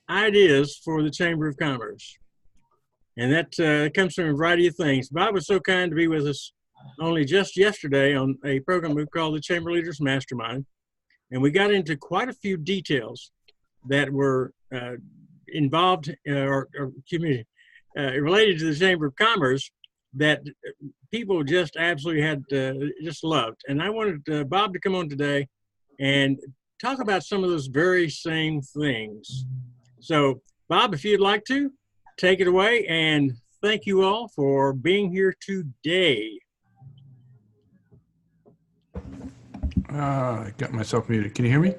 ideas for the Chamber of Commerce. And that comes from a variety of things. Bob was so kind to be with us only just yesterday on a program we call the Chamber Leaders Mastermind. And we got into quite a few details that were involved or community related to the Chamber of Commerce that people just absolutely had just loved. And I wanted Bob to come on today and talk about some of those very same things. So, Bob, if you'd like to, take it away. And thank you all for being here today. I got myself muted. Can you hear me?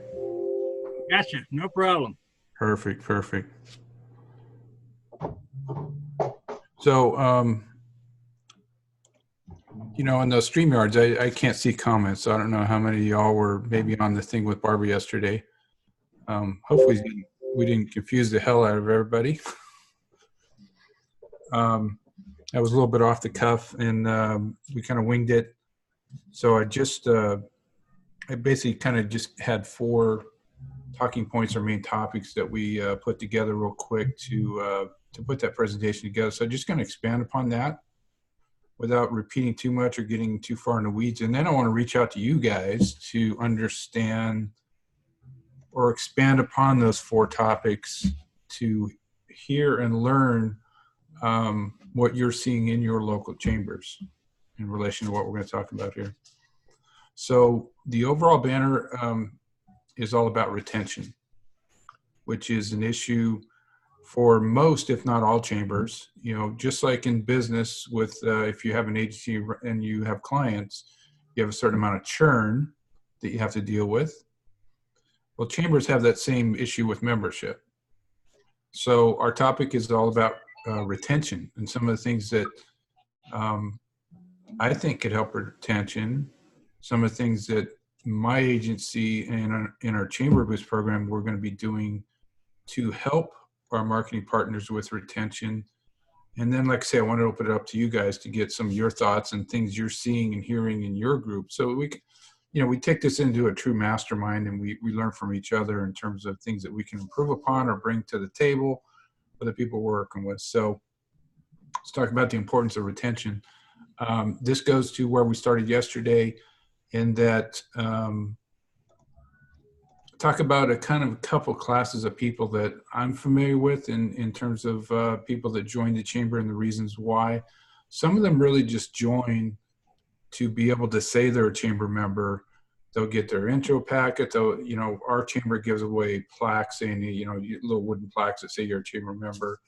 Gotcha. No problem. Perfect, perfect. So, in those StreamYards, I can't see comments. So I don't know how many of y'all were maybe on the thing with Barbara yesterday. Hopefully we didn't confuse the hell out of everybody. I was a little bit off the cuff, and we kind of winged it. So I basically kind of just had 4 talking points or main topics that we put together real quick to put that presentation together. So I'm just going to expand upon that without repeating too much or getting too far in the weeds. And then I want to reach out to you guys to understand or expand upon those 4 topics to hear and learn what you're seeing in your local chambers in relation to what we're going to talk about here. So the overall banner is all about retention, which is an issue for most, if not all chambers. Just like in business with if you have an agency and you have clients, you have a certain amount of churn that you have to deal with. Well, chambers have that same issue with membership. So our topic is all about retention and some of the things that I think could help retention. Some of the things that my agency and in our Chamber Boost program we're going to be doing to help our marketing partners with retention. And then, like I say, I want to open it up to you guys to get some of your thoughts and things you're seeing and hearing in your group. So we take this into a true mastermind, and we learn from each other in terms of things that we can improve upon or bring to the table for the people we're working with. So let's talk about the importance of retention. This goes to where we started yesterday, in that talk about a couple classes of people that I'm familiar with in terms of people that join the chamber and the reasons why. Some of them really just join to be able to say they're a chamber member. They'll get their intro packet. Our chamber gives away plaques saying, little wooden plaques that say you're a chamber member.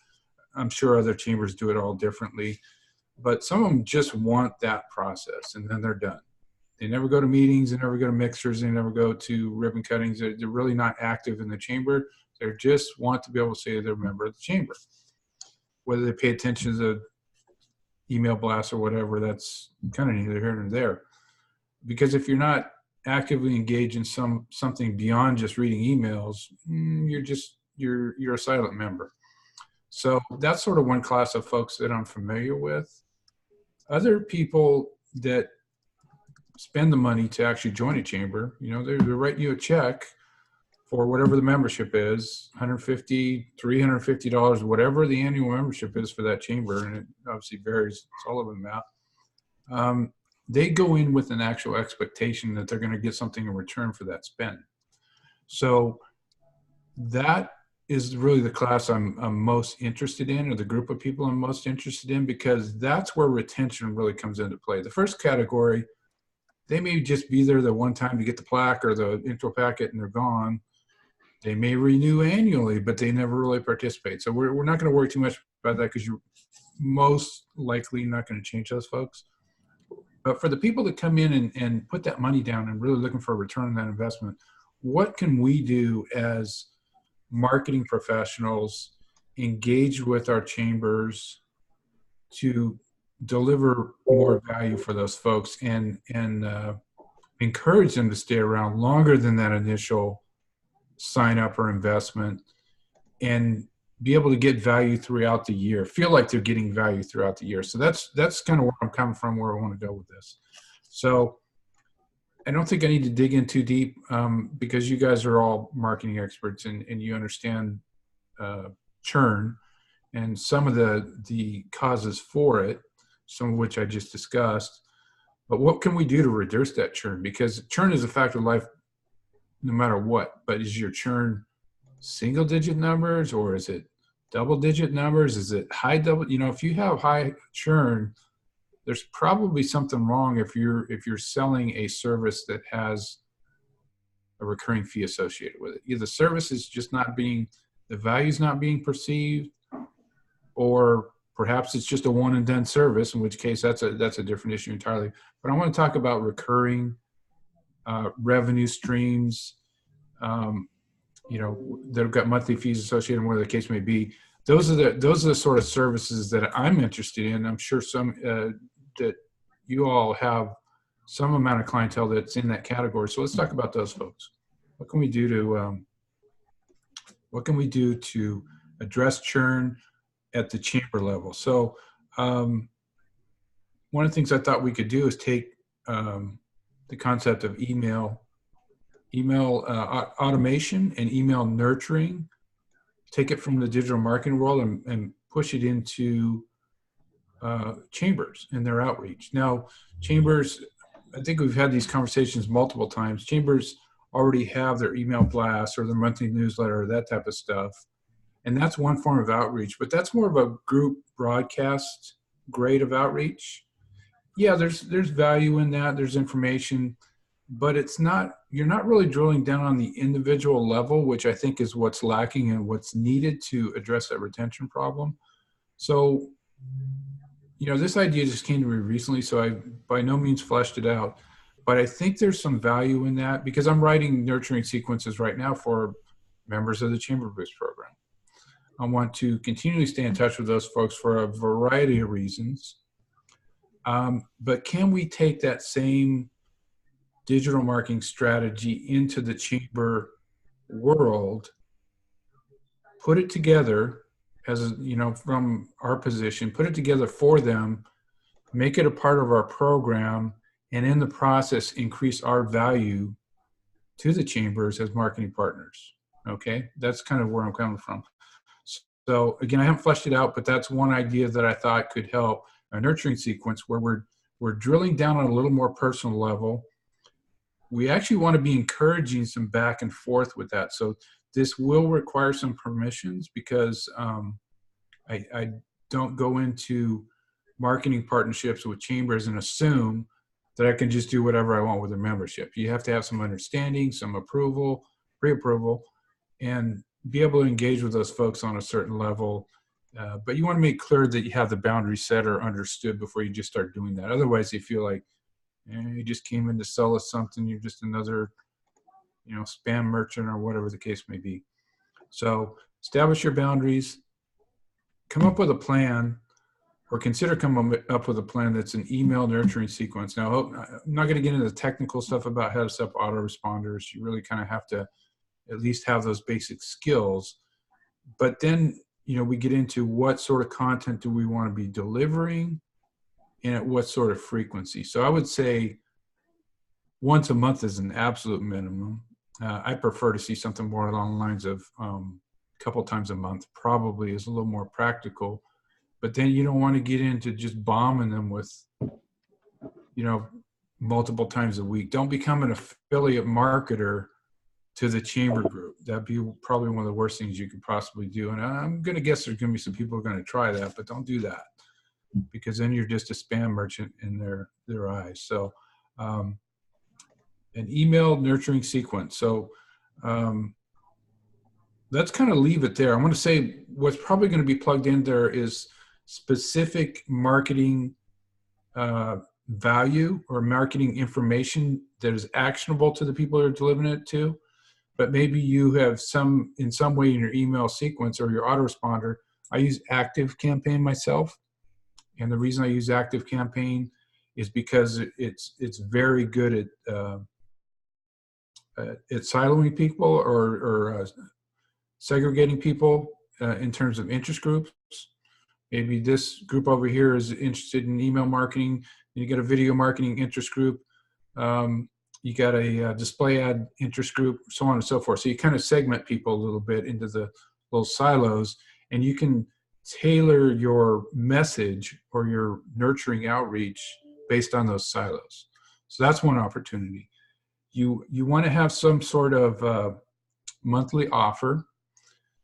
I'm sure other chambers do it all differently, but some of them just want that process and then they're done. They never go to meetings, they never go to mixers, they never go to ribbon cuttings. They're really not active in the chamber. They just want to be able to say they're a member of the chamber. Whether they pay attention to email blasts or whatever, that's kind of neither here nor there. Because if you're not actively engaged in something beyond just reading emails, you're a silent member. So that's sort of one class of folks that I'm familiar with. Other people that spend the money to actually join a chamber, they're writing you a check for whatever the membership is, $150, $350, whatever the annual membership is for that chamber, and it obviously varies, it's all over the map. They go in with an actual expectation that they're going to get something in return for that spend. So that is really the class I'm most interested in, or the group of people I'm most interested in, because that's where retention really comes into play. The first category, they may just be there the one time to get the plaque or the intro packet and they're gone. They may renew annually, but they never really participate. So we're not going to worry too much about that, because you're most likely not going to change those folks. But for the people that come in and put that money down and really looking for a return on that investment, what can we do as marketing professionals engage with our chambers to deliver more value for those folks and encourage them to stay around longer than that initial sign up or investment, and be able to get value throughout the year, feel like they're getting value throughout the year. So that's kind of where I'm coming from, where I want to go with this. So I don't think I need to dig in too deep, because you guys are all marketing experts and you understand churn and some of the causes for it, some of which I just discussed. But what can we do to reduce that churn? Because churn is a fact of life no matter what. But is your churn single digit numbers, or is it double digit numbers? Is it high double? If you have high churn, there's probably something wrong if you're selling a service that has a recurring fee associated with it. Either the service is just the value's not being perceived, or perhaps it's just a one and done service, in which case that's a different issue entirely. But I want to talk about recurring revenue streams, that have got monthly fees associated, whatever the case may be. Those are the sort of services that I'm interested in. I'm sure that you all have some amount of clientele that's in that category. So let's talk about those folks. What can we do to address churn at the chamber level? So one of the things I thought we could do is take the concept of email automation and email nurturing, take it from the digital marketing world and push it into chambers and their outreach. Now, chambers, I think we've had these conversations multiple times. Chambers already have their email blasts or their monthly newsletter, or that type of stuff. And that's one form of outreach, but that's more of a group broadcast grade of outreach. Yeah, there's value in that. There's information, but you're not really drilling down on the individual level, which I think is what's lacking and what's needed to address that retention problem. So, this idea just came to me recently, so I by no means fleshed it out, but I think there's some value in that because I'm writing nurturing sequences right now for members of the Chamber Boost program. I want to continually stay in touch with those folks for a variety of reasons. But can we take that same digital marketing strategy into the chamber world, put it together from our position, put it together for them, make it a part of our program, and in the process, increase our value to the chambers as marketing partners? Okay, that's kind of where I'm coming from. So again, I haven't fleshed it out, but that's one idea that I thought could help a nurturing sequence where we're drilling down on a little more personal level. We actually want to be encouraging some back and forth with that. So this will require some permissions because I don't go into marketing partnerships with chambers and assume that I can just do whatever I want with their membership. You have to have some understanding, some approval, pre-approval, and be able to engage with those folks on a certain level. But you want to make clear that you have the boundaries set or understood before you just start doing that. Otherwise, you feel like you just came in to sell us something. You're just another, spam merchant or whatever the case may be. So establish your boundaries, come up with a plan, or consider coming up with a plan that's an email nurturing sequence. Now, I'm not going to get into the technical stuff about how to set up autoresponders. You really kind of have to at least have those basic skills. But then, we get into what sort of content do we want to be delivering and at what sort of frequency. So I would say once a month is an absolute minimum. I prefer to see something more along the lines of a couple times a month probably is a little more practical. But then you don't want to get into just bombing them with, multiple times a week. Don't become an affiliate marketer to the chamber group. That'd be probably one of the worst things you could possibly do. And I'm going to guess there's going to be some people who are going to try that, but don't do that because then you're just a spam merchant in their eyes. So an email nurturing sequence. So let's kind of leave it there. I want to say what's probably going to be plugged in there is specific marketing value or marketing information that is actionable to the people you're delivering it to. But maybe you have in some way in your email sequence or your autoresponder. I use Active Campaign myself. And the reason I use Active Campaign is because it's very good at siloing people or segregating people in terms of interest groups. Maybe this group over here is interested in email marketing. You got a video marketing interest group. You got a display ad interest group, so on and so forth. So you kind of segment people a little bit into the little silos, and you can tailor your message or your nurturing outreach based on those silos. So that's one opportunity. You want to have some sort of monthly offer.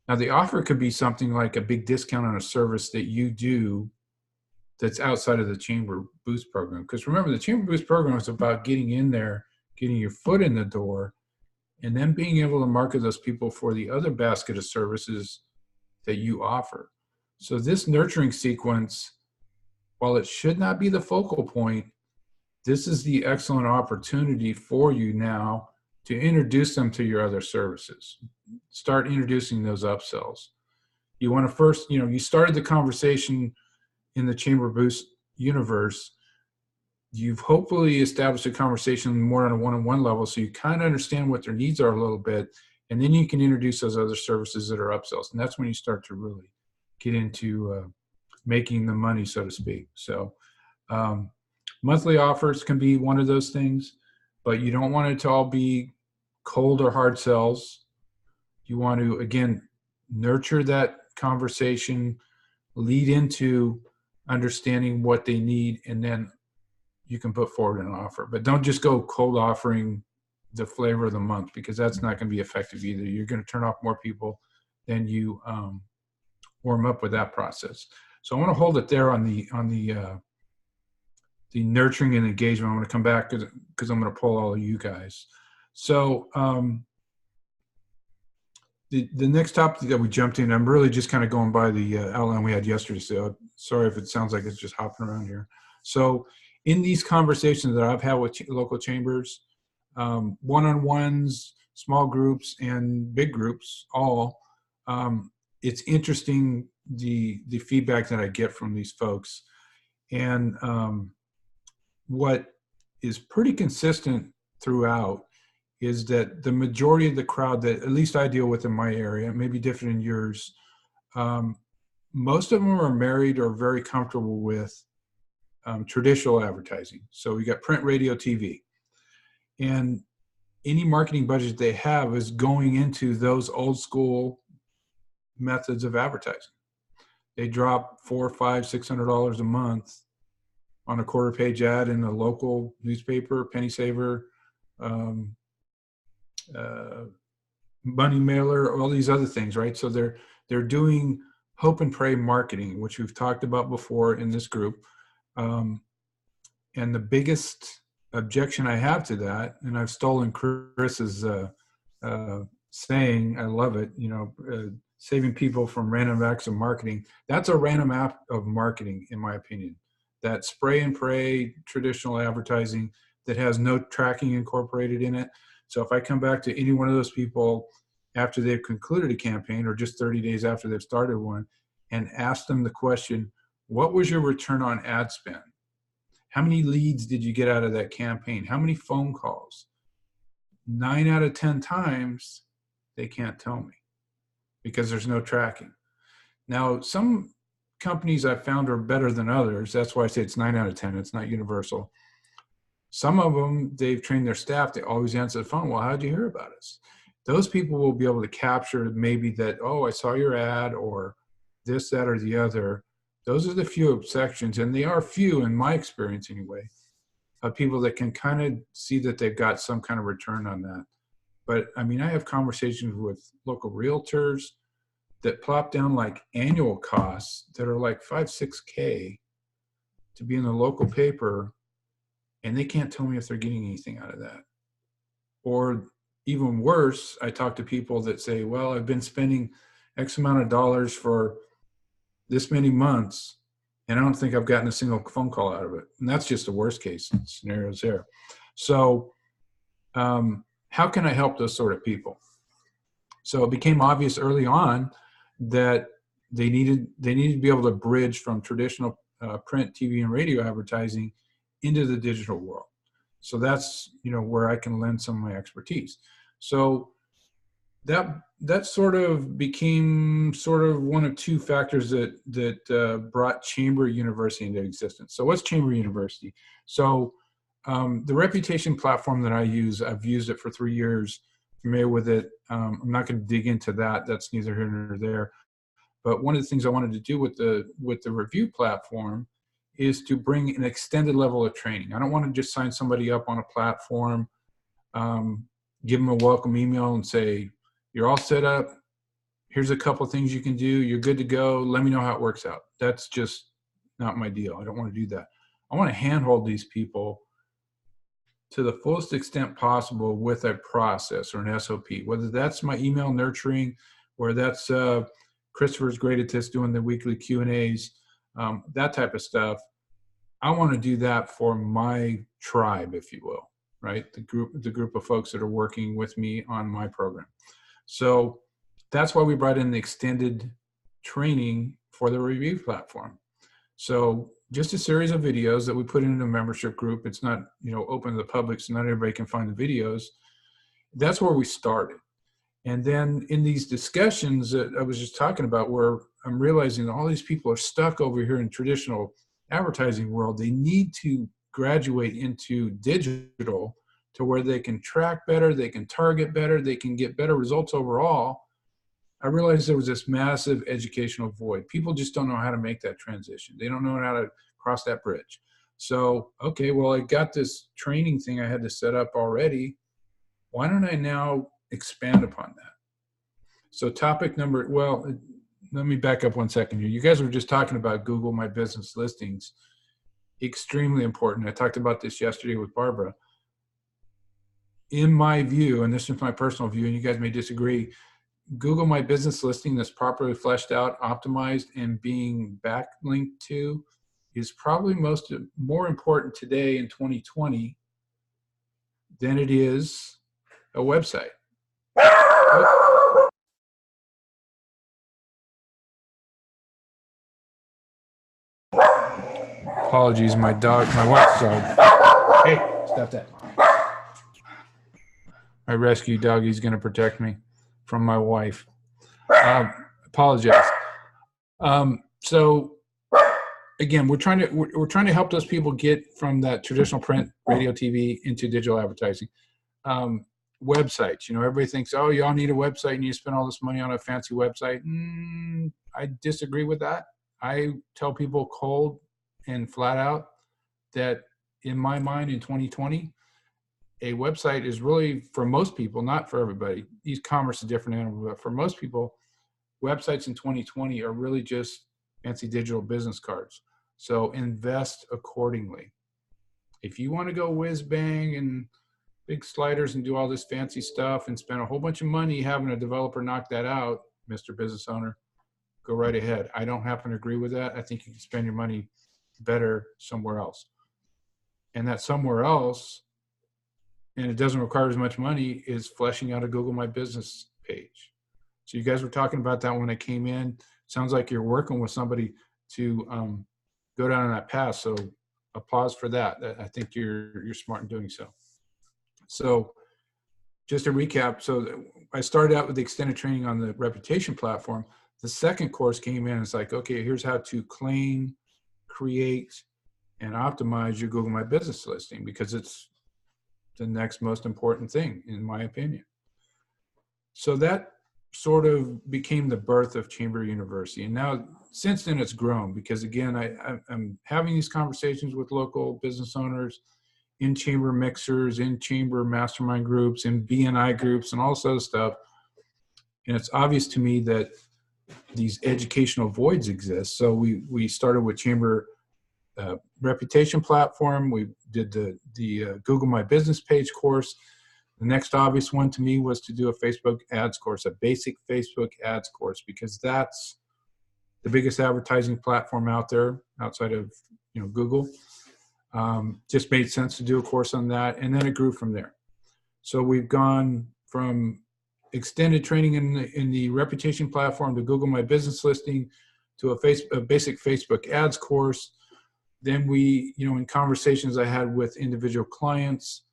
Now the offer could be something like a big discount on a service that you do that's outside of the Chamber Boost program. Because remember, the Chamber Boost program is about getting in there, getting your foot in the door, and then being able to market those people for the other basket of services that you offer. So this nurturing sequence, while it should not be the focal point, this is the excellent opportunity for you now to introduce them to your other services. Start introducing those upsells. You want to first, you started the conversation in the Chamber Boost universe. You've hopefully established a conversation more on a one-on-one level, so you kind of understand what their needs are a little bit, and then you can introduce those other services that are upsells, and that's when you start to really get into making the money, so to speak. So monthly offers can be one of those things, but you don't want it to all be cold or hard sells. You want to, again, nurture that conversation, lead into understanding what they need, and then you can put forward an offer. But don't just go cold offering the flavor of the month, because that's not going to be effective either. You're going to turn off more people than you warm up with that process. So I want to hold it there on the nurturing and engagement. I'm going to come back because I'm going to pull all of you guys. So the next topic that we jumped in, I'm really just kind of going by the outline we had yesterday. So sorry if it sounds like it's just hopping around here. So in these conversations that I've had with local chambers, one-on-ones, small groups, and big groups, all, it's interesting the feedback that I get from these folks. And what is pretty consistent throughout is that the majority of the crowd that at least I deal with in my area, it may be different in yours, most of them are married or very comfortable with traditional advertising. So we got print, radio, TV. And any marketing budget they have is going into those old school methods of advertising. They drop $400, $500, $600 a month on a quarter page ad in a local newspaper, penny saver, money mailer, all these other things, right? So they're doing hope and pray marketing, which we've talked about before in this group. And the biggest objection I have to that, and I've stolen Chris's saying, I love it, saving people from random acts of marketing. That's a random act of marketing, in my opinion. That spray and pray traditional advertising that has no tracking incorporated in it. So if I come back to any one of those people after they've concluded a campaign or just 30 days after they've started one and ask them the question, what was your return on ad spend? How many leads did you get out of that campaign? How many phone calls? 9 out of 10 times, they can't tell me because there's no tracking. Now, some companies I've found are better than others. That's why I say it's 9 out of 10. It's not universal. Some of them, they've trained their staff. They always answer the phone. Well, how did you hear about us? Those people will be able to capture maybe that, oh, I saw your ad, or this, that, or the other. Those are the few exceptions, and they are few in my experience anyway, of people that can kind of see that they've got some kind of return on that. But I mean, I have conversations with local realtors that plop down like annual costs that are like 5, 6K to be in the local paper, and they can't tell me if they're getting anything out of that. Or even worse, I talk to people that say, well, I've been spending X amount of dollars for this many months, and I don't think I've gotten a single phone call out of it. And that's just the worst case scenarios there. So how can I help those sort of people? So it became obvious early on that they needed to be able to bridge from traditional print, TV, and radio advertising into the digital world. So that's where I can lend some of my expertise. So that sort of became sort of one of two factors that brought Chamber University into existence. So what's Chamber University? So the reputation platform that I use, I've used it for 3 years familiar with it. I'm not going to dig into that. That's neither here nor there. But one of the things I wanted to do with the review platform is to bring an extended level of training. I don't want to just sign somebody up on a platform, give them a welcome email and say, you're all set up. Here's a couple of things you can do. You're good to go. Let me know how it works out. That's just not my deal. I don't want to do that. I want to handhold these people to the fullest extent possible with a process or an SOP, whether that's my email nurturing, or that's Christopher's great at this, doing the weekly Q&As, that type of stuff. I want to do that for my tribe, if you will, right? The group of folks that are working with me on my program. So that's why we brought in the extended training for the review platform. So just a series of videos that we put in a membership group. It's not, open to the public, so not everybody can find the videos. That's where we started. And then in these discussions that I was just talking about, where I'm realizing that all these people are stuck over here in traditional advertising world, they need to graduate into digital to where they can track better, they can target better, they can get better results overall. I realized there was this massive educational void. People just don't know how to make that transition. They don't know how to cross that bridge. So, okay, well, I got this training thing I had to set up already. Why don't I now expand upon that? So let me back up 1 second here. You guys were just talking about Google My Business listings. Extremely important. I talked about this yesterday with Barbara. In my view, and this is my personal view, and you guys may disagree, Google My Business listing that's properly fleshed out, optimized, and being backlinked to is probably more important today in 2020 than it is a website. Apologies, my wife's dog. Hey, stop that. My rescue doggy's going to protect me from my wife. Apologize. So again, we're trying to help those people get from that traditional print, radio, TV into digital advertising. Websites, everybody thinks, oh, y'all need a website and you spend all this money on a fancy website. I disagree with that. I tell people cold and flat out that in my mind in 2020, a website is really, for most people, not for everybody, e-commerce is a different animal, but for most people, websites in 2020 are really just fancy digital business cards. So invest accordingly. If you want to go whiz bang and big sliders and do all this fancy stuff and spend a whole bunch of money having a developer knock that out, Mr. Business Owner, go right ahead. I don't happen to agree with that. I think you can spend your money better somewhere else. And that somewhere else, and it doesn't require as much money, is fleshing out a Google My Business page. So you guys were talking about that when I came in. Sounds like you're working with somebody to go down that path. So applause for that. I think you're smart in doing so. So just to recap, so I started out with the extended training on the reputation platform. The second course came in. It's like, okay, here's how to claim, create, and optimize your Google My Business listing, because it's the next most important thing, in my opinion. So that sort of became the birth of Chamber University. And now, since then, it's grown, because again, I'm having these conversations with local business owners in chamber mixers, in chamber mastermind groups, in BNI groups, and all this other stuff. And it's obvious to me that these educational voids exist. So we started with Chamber reputation platform. We did the Google My Business page course. The next obvious one to me was to do a Facebook ads course, a basic Facebook ads course, because that's the biggest advertising platform out there outside of Google. Just made sense to do a course on that, and then it grew from there. So we've gone from extended training in the reputation platform to Google My Business listing to a basic Facebook ads course. Then we, in conversations I had with individual clients,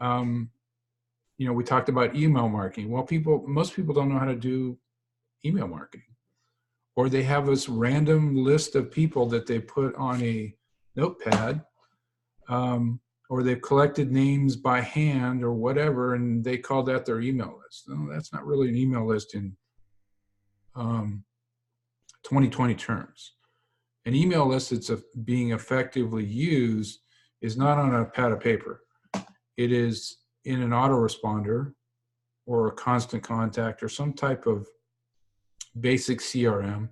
we talked about email marketing. Well, most people don't know how to do email marketing, or they have this random list of people that they put on a notepad, or they've collected names by hand or whatever, and they call that their email list. No, that's not really an email list in 2020 terms. An email list that's being effectively used is not on a pad of paper. It is in an autoresponder or a constant contact or some type of basic CRM.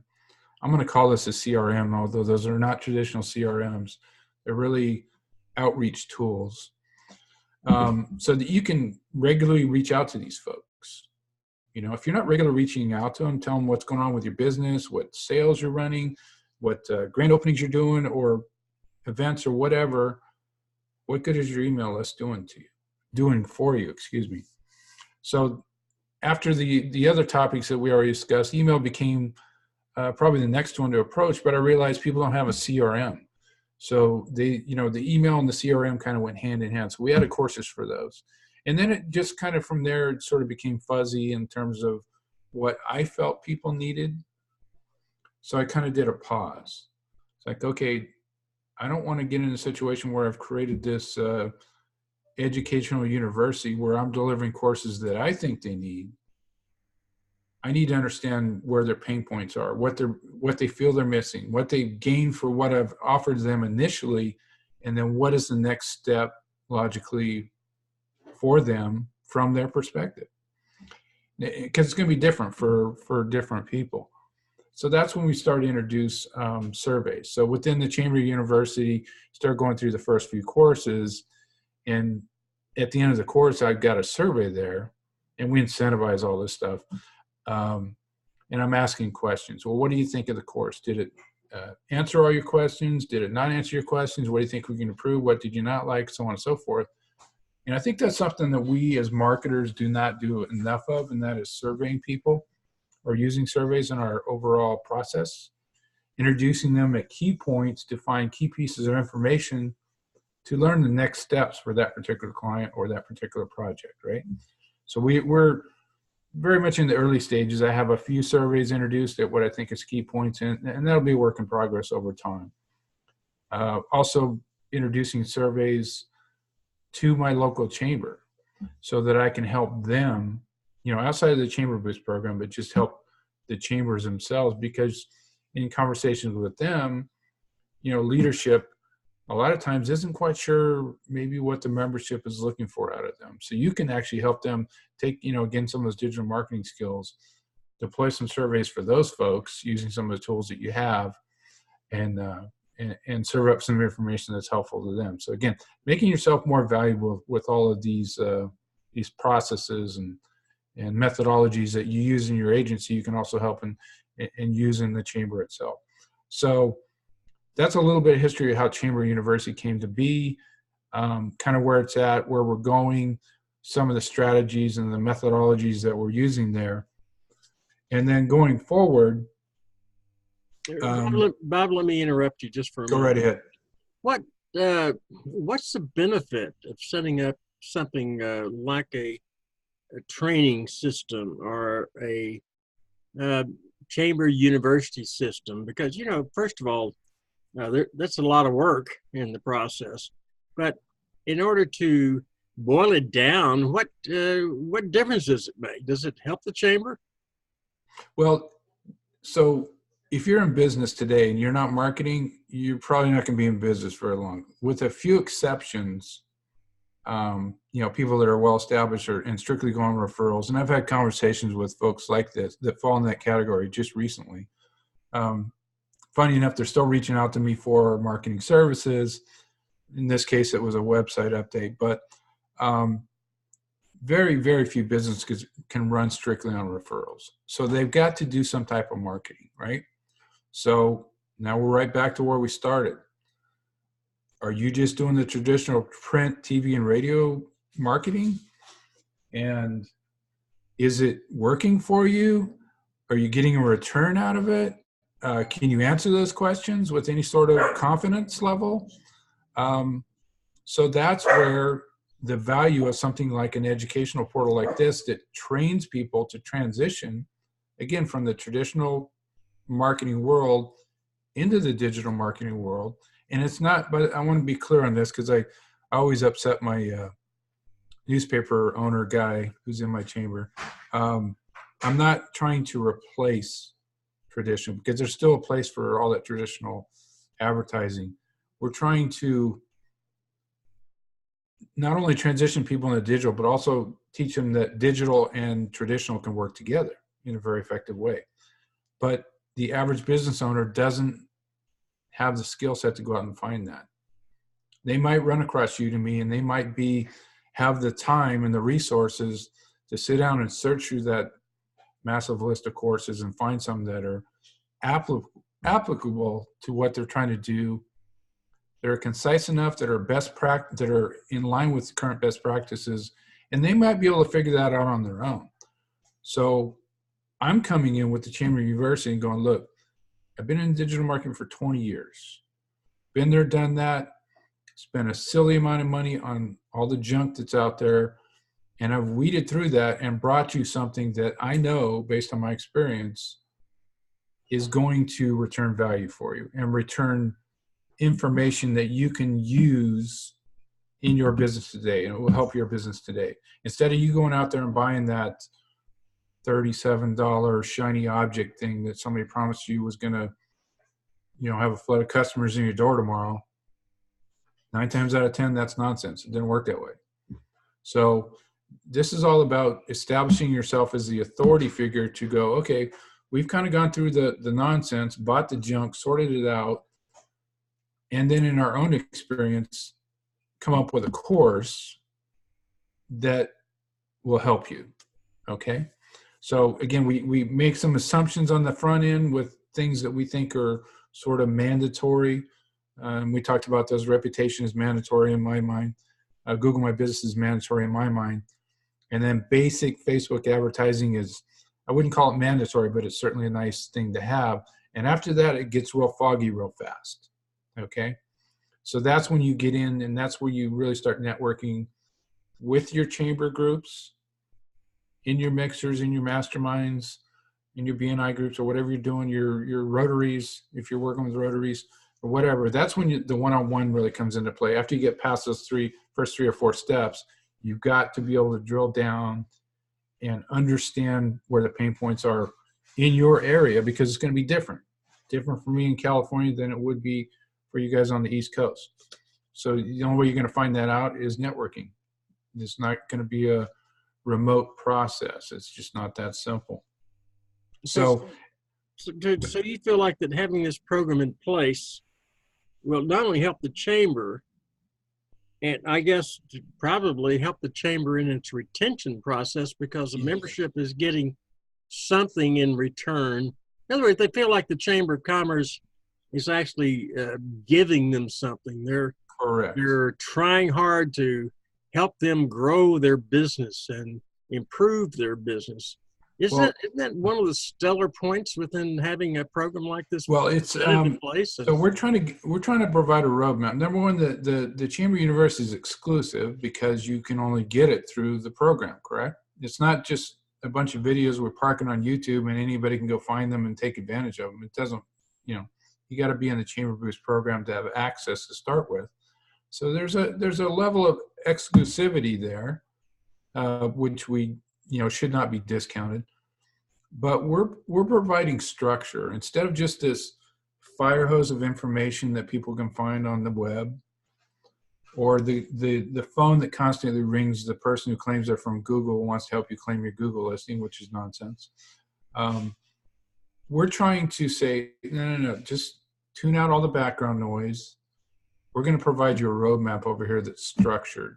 I'm going to call this a CRM, although those are not traditional CRMs. They're really outreach tools, so that you can regularly reach out to these folks. You know, if you're not regularly reaching out to them, tell them what's going on with your business, what sales you're running, what grand openings you're doing, or events or whatever. What good is your email list doing for you? Excuse me. So after the other topics that we already discussed, email became probably the next one to approach, but I realized people don't have a CRM. So the email and the CRM kind of went hand in hand. So we added courses for those. And then it just kind of from there, it sort of became fuzzy in terms of what I felt people needed. So I kind of did a pause. It's like, okay, I don't want to get in a situation where I've created this educational university where I'm delivering courses that I think they need. I need to understand where their pain points are, what they feel they're missing, what they gain for what I've offered them initially, and then what is the next step logically for them from their perspective. Because it's going to be different for different people. So that's when we started to introduce surveys. So within the Chamber University, start going through the first few courses, and at the end of the course, I got a survey there, and we incentivize all this stuff. And I'm asking questions. Well, what do you think of the course? Did it answer all your questions? Did it not answer your questions? What do you think we can improve? What did you not like? So on and so forth. And I think that's something that we as marketers do not do enough of, and that is surveying people or using surveys in our overall process, introducing them at key points to find key pieces of information to learn the next steps for that particular client or that particular project, right? So we're very much in the early stages. I have a few surveys introduced at what I think is key points, and that'll be a work in progress over time. Also introducing surveys to my local chamber so that I can help them, outside of the Chamber Boost program, but just help the chambers themselves, because in conversations with them, leadership a lot of times isn't quite sure maybe what the membership is looking for out of them. So you can actually help them take, again, some of those digital marketing skills, deploy some surveys for those folks using some of the tools that you have, and serve up some information that's helpful to them. So again, making yourself more valuable with all of these processes and methodologies that you use in your agency, you can also help and use in the chamber itself. So that's a little bit of history of how Chamber University came to be, kind of where it's at, where we're going, some of the strategies and the methodologies that we're using there. And then going forward. Bob, let me interrupt you just for a minute. Go right ahead. What's the benefit of setting up something like a training system or a Chamber University system? Because, first of all, that's a lot of work in the process. But in order to boil it down, what difference does it make? Does it help the chamber? Well, so if you're in business today and you're not marketing, you're probably not going to be in business very long. With a few exceptions, people that are well established and strictly going referrals. And I've had conversations with folks like this that fall in that category just recently. Funny enough, they're still reaching out to me for marketing services. In this case, it was a website update, but very, very few businesses can run strictly on referrals. So they've got to do some type of marketing, right? So now we're right back to where we started. Are you just doing the traditional print, TV, and radio marketing? And is it working for you? Are you getting a return out of it? Can you answer those questions with any sort of confidence level? So that's where the value of something like an educational portal like this that trains people to transition, again, from the traditional marketing world into the digital marketing world. And it's not, but I want to be clear on this because I always upset my newspaper owner guy who's in my chamber. I'm not trying to replace traditional, because there's still a place for all that traditional advertising. We're trying to not only transition people into digital, but also teach them that digital and traditional can work together in a very effective way. But the average business owner doesn't have the skill set to go out and find that. They might run across Udemy, and they might have the time and the resources to sit down and search through that massive list of courses and find some that are applicable to what they're trying to do. They're concise enough, that are that are in line with current best practices, and they might be able to figure that out on their own. So I'm coming in with the Chamber University and going, look, I've been in digital marketing for 20 years. Been there, done that, spent a silly amount of money on all the junk that's out there, and I've weeded through that and brought you something that I know, based on my experience, is going to return value for you and return information that you can use in your business today, and it will help your business today. Instead of you going out there and buying that $37 shiny object thing that somebody promised you was going to, have a flood of customers in your door tomorrow, 9 times out of 10, that's nonsense. It didn't work that way. So this is all about establishing yourself as the authority figure to go, okay, we've kind of gone through the nonsense, bought the junk, sorted it out, and then in our own experience, come up with a course that will help you. Okay. So again, we make some assumptions on the front end with things that we think are sort of mandatory. We talked about those. Reputation is mandatory in my mind. Google My Business is mandatory in my mind. And then basic Facebook advertising is, I wouldn't call it mandatory, but it's certainly a nice thing to have. And after that, it gets real foggy real fast. Okay. So that's when you get in, and that's where you really start networking with your chamber groups, in your mixers, in your masterminds, in your BNI groups, or whatever you're doing, your rotaries, if you're working with rotaries or whatever. That's when the one-on-one really comes into play. After you get past those first 3 or 4 steps, you've got to be able to drill down and understand where the pain points are in your area, because it's going to be different for me in California than it would be for you guys on the East Coast. So the only way you're going to find that out is networking. It's not going to be a remote process. It's just not that simple. So you feel like that having this program in place will not only help the chamber, and I guess probably help the chamber in its retention process, because the membership is getting something in return. In other words, they feel like the Chamber of Commerce is actually giving them something. Correct. They're trying hard to help them grow their business and improve their business. Isn't that one of the stellar points within having a program like this? Well, it's in place? So we're trying to provide a roadmap. Number one, the Chamber University is exclusive because you can only get it through the program. Correct? It's not just a bunch of videos we're parking on YouTube and anybody can go find them and take advantage of them. It doesn't. You got to be in the Chamber Boost program to have access to start with. So there's a level of exclusivity there, which we should not be discounted. But we're providing structure instead of just this fire hose of information that people can find on the web, or the phone that constantly rings the person who claims they're from Google wants to help you claim your Google listing, which is nonsense. We're trying to say, no, just tune out all the background noise. We're going to provide you a roadmap over here that's structured.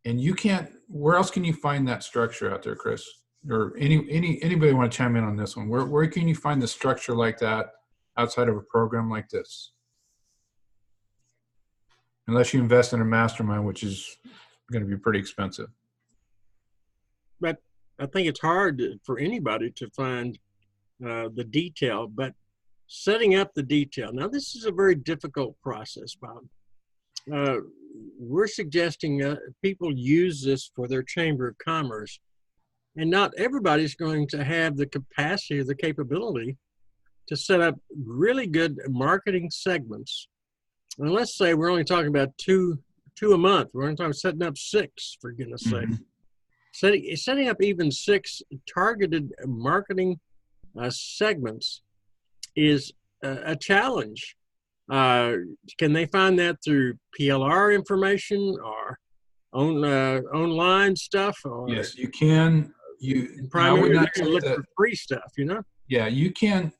And where else can you find that structure out there, Chris? Or anybody want to chime in on this one? Where can you find the structure like that outside of a program like this? Unless you invest in a mastermind, which is going to be pretty expensive. But I think it's hard for anybody to find the detail, but setting up the detail. Now, this is a very difficult process, Bob. We're suggesting people use this for their Chamber of Commerce, and not everybody's going to have the capacity or the capability to set up really good marketing segments. And let's say we're only talking about two 2 a month. We're talking setting up 6, for goodness sake. Mm-hmm. Setting up even 6 targeted marketing segments is a challenge. Can they find that through PLR information or online stuff? Or Yes, you can. I would primarily, not they're going to say look that. for free stuff, you know? Yeah, you can.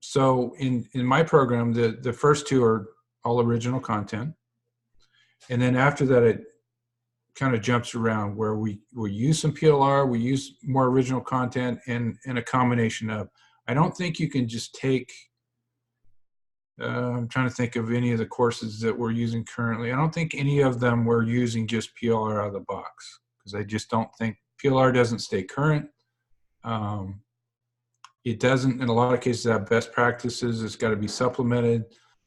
So in my program, the first 2 are all original content, and then after that, it kind of jumps around where we use some PLR, we use more original content, and a combination of. I don't think you can just take. I'm trying to think of any of the courses that we're using currently. I don't think any of them were using just PLR out of the box, because I just don't think PLR doesn't stay current. It doesn't, in a lot of cases, have best practices. It's got to be supplemented.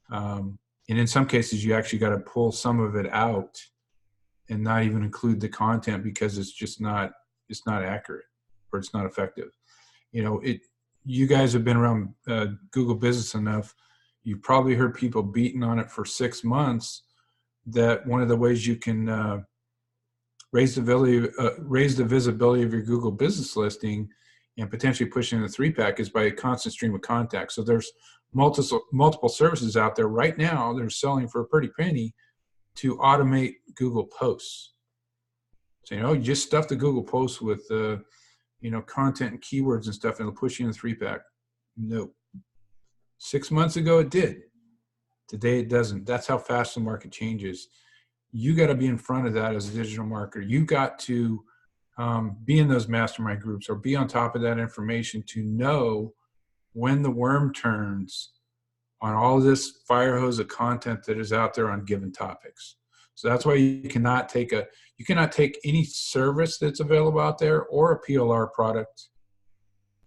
And in some cases, you actually got to pull some of it out and not even include the content, because it's not accurate, or it's not effective. You guys have been around Google Business enough. You've probably heard people beating on it for 6 months, that one of the ways you can raise the visibility of your Google Business listing and potentially pushing the 3-pack is by a constant stream of contacts. So there's multiple services out there right now that are selling for a pretty penny to automate Google posts. So, you just stuff the Google posts with, content and keywords and stuff, and it'll push you in the 3-pack. No. 6 months ago, it did. Today, it doesn't. That's how fast the market changes. You got to be in front of that as a digital marketer. You got to be in those mastermind groups or be on top of that information to know when the worm turns on all this fire hose of content that is out there on given topics. So that's why you cannot take any service that's available out there or a PLR product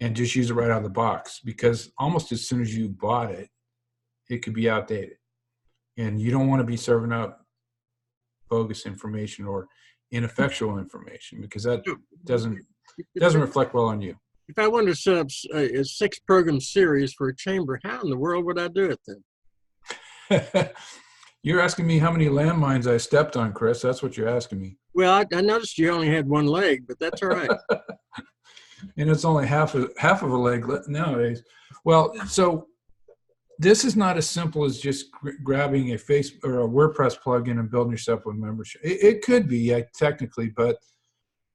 and just use it right out of the box, because almost as soon as you bought it, it could be outdated. And you don't want to be serving up bogus information or ineffectual information, because that doesn't reflect well on you. If I wanted to set up a 6-program series for a chamber, how in the world would I do it then? You're asking me how many landmines I stepped on, Chris. That's what you're asking me. Well, I noticed you only had 1 leg, but that's all right. And it's only half of a leg nowadays. Well, so this is not as simple as just grabbing a Facebook or a WordPress plugin and building yourself a membership. It could be, technically, but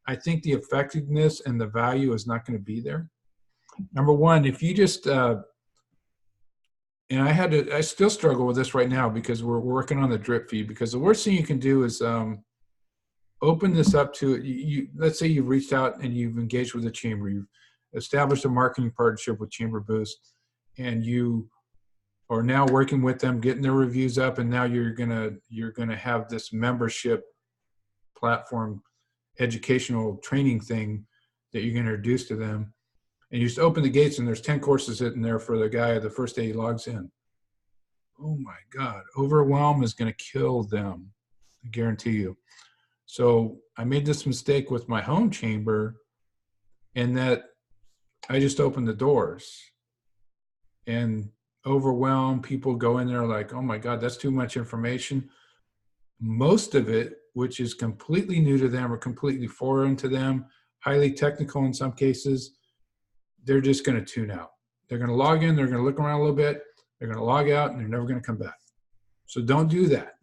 I think the effectiveness and the value is not going to be there. Number one, if you just, and I still struggle with this right now, because we're working on the drip feed, because the worst thing you can do is open this up to you. Let's say you've reached out and you've engaged with the chamber, you've established a marketing partnership with Chamber Boost, and you are now working with them, getting their reviews up, and now you're gonna have this membership platform, educational training thing that you're gonna introduce to them, and you just open the gates and there's 10 courses sitting there for the guy the first day he logs in. Oh my God, overwhelm is gonna kill them, I guarantee you. So I made this mistake with my home chamber, in that I just opened the doors, and overwhelm people go in there like, oh my God, that's too much information. Most of it, which is completely new to them or completely foreign to them, highly technical in some cases, they're just going to tune out. They're going to log in, they're going to look around a little bit, they're going to log out, and they're never going to come back. So don't do that.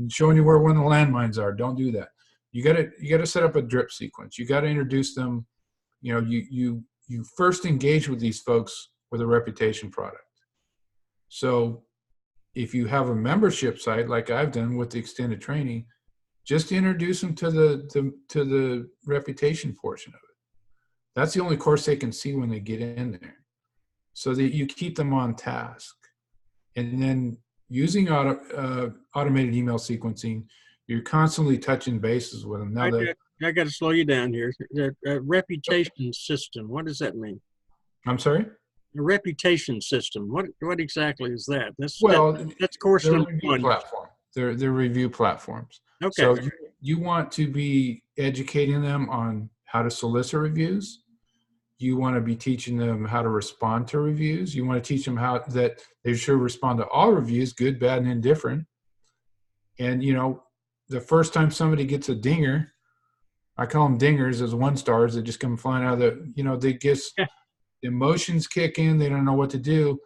Showing you where one of the landmines are, don't do that. You got to set up a drip sequence. You got to introduce them. You first engage with these folks with a reputation product. So if you have a membership site like I've done with the extended training, just introduce them to the reputation portion of it. That's the only course they can see when they get in there, so that you keep them on task. And then using automated email sequencing, you're constantly touching bases with them. Now I got to slow you down here. The reputation system, what does that mean? I'm sorry? A reputation system. What exactly is that? That's course number 1. Platform. They're review platforms. Okay. So you want to be educating them on how to solicit reviews. You want to be teaching them how to respond to reviews. You want to teach them how that they should respond to all reviews, good, bad, and indifferent. And, the first time somebody gets a dinger, I call them dingers as 1 stars. They just come flying out of they just emotions kick in. They don't know what to do.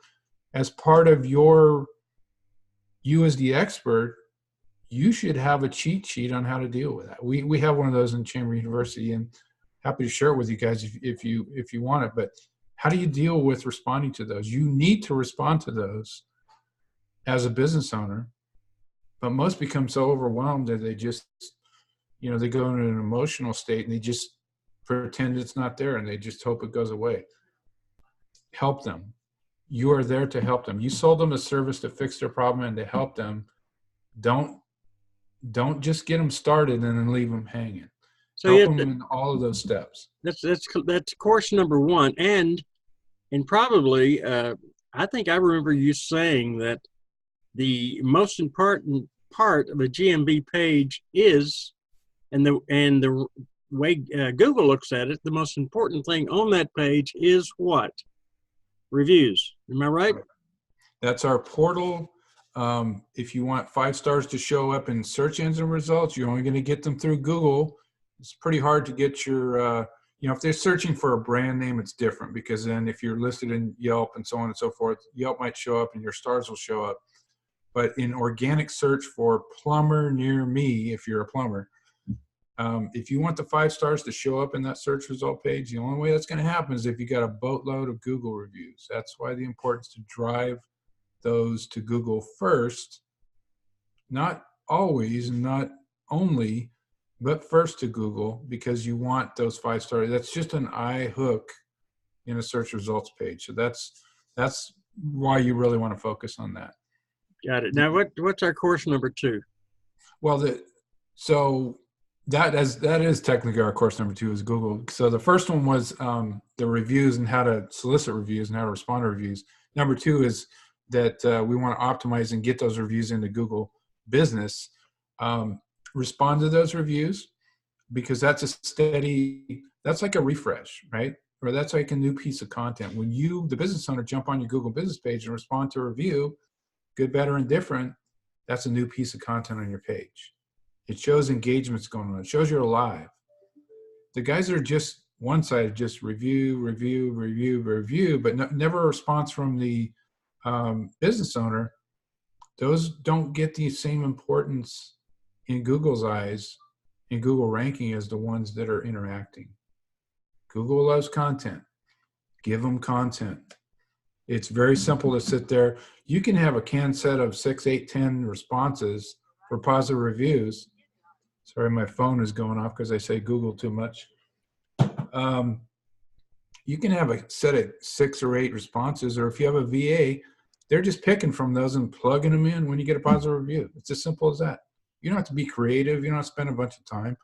As part of you as the expert, you should have a cheat sheet on how to deal with that. We have one of those in Chamber University, and happy to share it with you guys if you want it. But how do you deal with responding to those? You need to respond to those as a business owner, but most become so overwhelmed that they just, they go into an emotional state and they just pretend it's not there and they just hope it goes away. Help them. You are there to help them. You sold them a service to fix their problem and to help them. Don't just get them started and then leave them hanging. So Help yeah, them in all of those steps. that's course number one, and probably I think I remember you saying that the most important part of a GMB page is, and the way Google looks at it, the most important thing on that page is what? Reviews. Am I right? That's our portal. If you want 5 stars to show up in search engine results, you're only going to get them through Google. It's pretty hard to get your, if they're searching for a brand name, it's different, because then if you're listed in Yelp and so on and so forth, Yelp might show up and your stars will show up. But in organic search for plumber near me, if you're a plumber, if you want the 5 stars to show up in that search result page, the only way that's going to happen is if you got a boatload of Google reviews. That's why the importance to drive those to Google first, not always, not only, but first to Google, because you want those 5 stars. That's just an eye hook in a search results page. So that's why you really want to focus on that. Got it. Now, what's our course number 2? Well, that is technically our course number 2 is Google. So the first one was the reviews and how to solicit reviews and how to respond to reviews. Number 2 is that we want to optimize and get those reviews into Google Business. Respond to those reviews, because that's that's like a refresh, right? Or that's like a new piece of content. When you, the business owner, jump on your Google Business page and respond to a review, good, better, and different, that's a new piece of content on your page. It shows engagement's going on. It shows you're alive. The guys that are just one-sided, just review, but never a response from the business owner. Those don't get the same importance in Google's eyes, in Google ranking, as the ones that are interacting. Google loves content. Give them content. It's very simple to sit there. You can have a canned set of 6, 8, 10 responses for positive reviews. Sorry, my phone is going off because I say Google too much. You can have a set of 6 or 8 responses, or if you have a VA, they're just picking from those and plugging them in when you get a positive review. It's as simple as that. You don't have to be creative. You don't have to spend a bunch of time,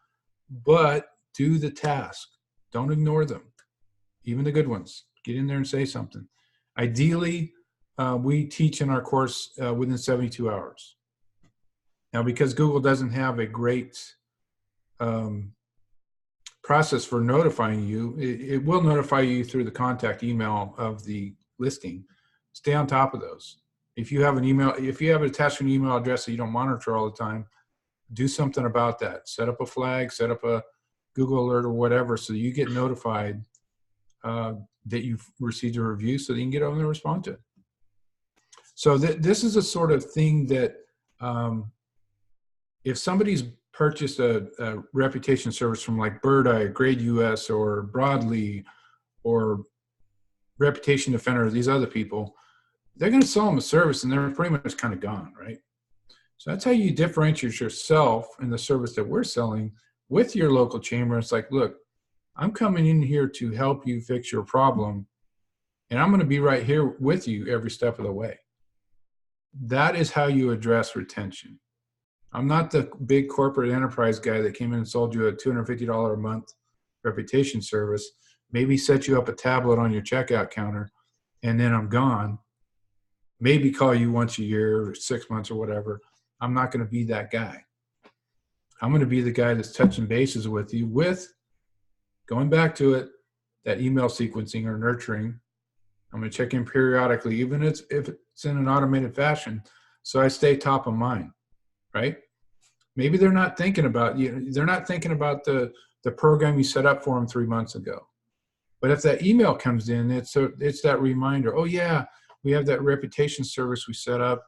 but do the task. Don't ignore them, even the good ones. Get in there and say something. Ideally, we teach in our course within 72 hours. Now, because Google doesn't have a great process for notifying you, it will notify you through the contact email of the listing. Stay on top of those. If you have an email, if you have it attached to an email address that you don't monitor all the time, do something about that. Set up a flag, set up a Google alert or whatever, so you get notified that you've received a review, so that you can get over and respond to it. So this is a sort of thing that if somebody's purchased a reputation service from like Bird Eye, Grade US, or Broadly, or Reputation Defender, or these other people, they're going to sell them a service and they're pretty much kind of gone, right? So that's how you differentiate yourself in the service that we're selling with your local chamber. It's like, look, I'm coming in here to help you fix your problem, and I'm going to be right here with you every step of the way. That is how you address retention. I'm not the big corporate enterprise guy that came in and sold you a $250 a month reputation service, maybe set you up a tablet on your checkout counter, and then I'm gone. Maybe call you once a year or 6 months or whatever. I'm not going to be that guy. I'm going to be the guy that's touching bases with you with, going back to it, that email sequencing or nurturing. I'm going to check in periodically, even if it's in an automated fashion, so I stay top of mind, right? Maybe they're not thinking about you. They're not thinking about the program you set up for them 3 months ago. But if that email comes in, it's that reminder. Oh yeah, we have that reputation service we set up,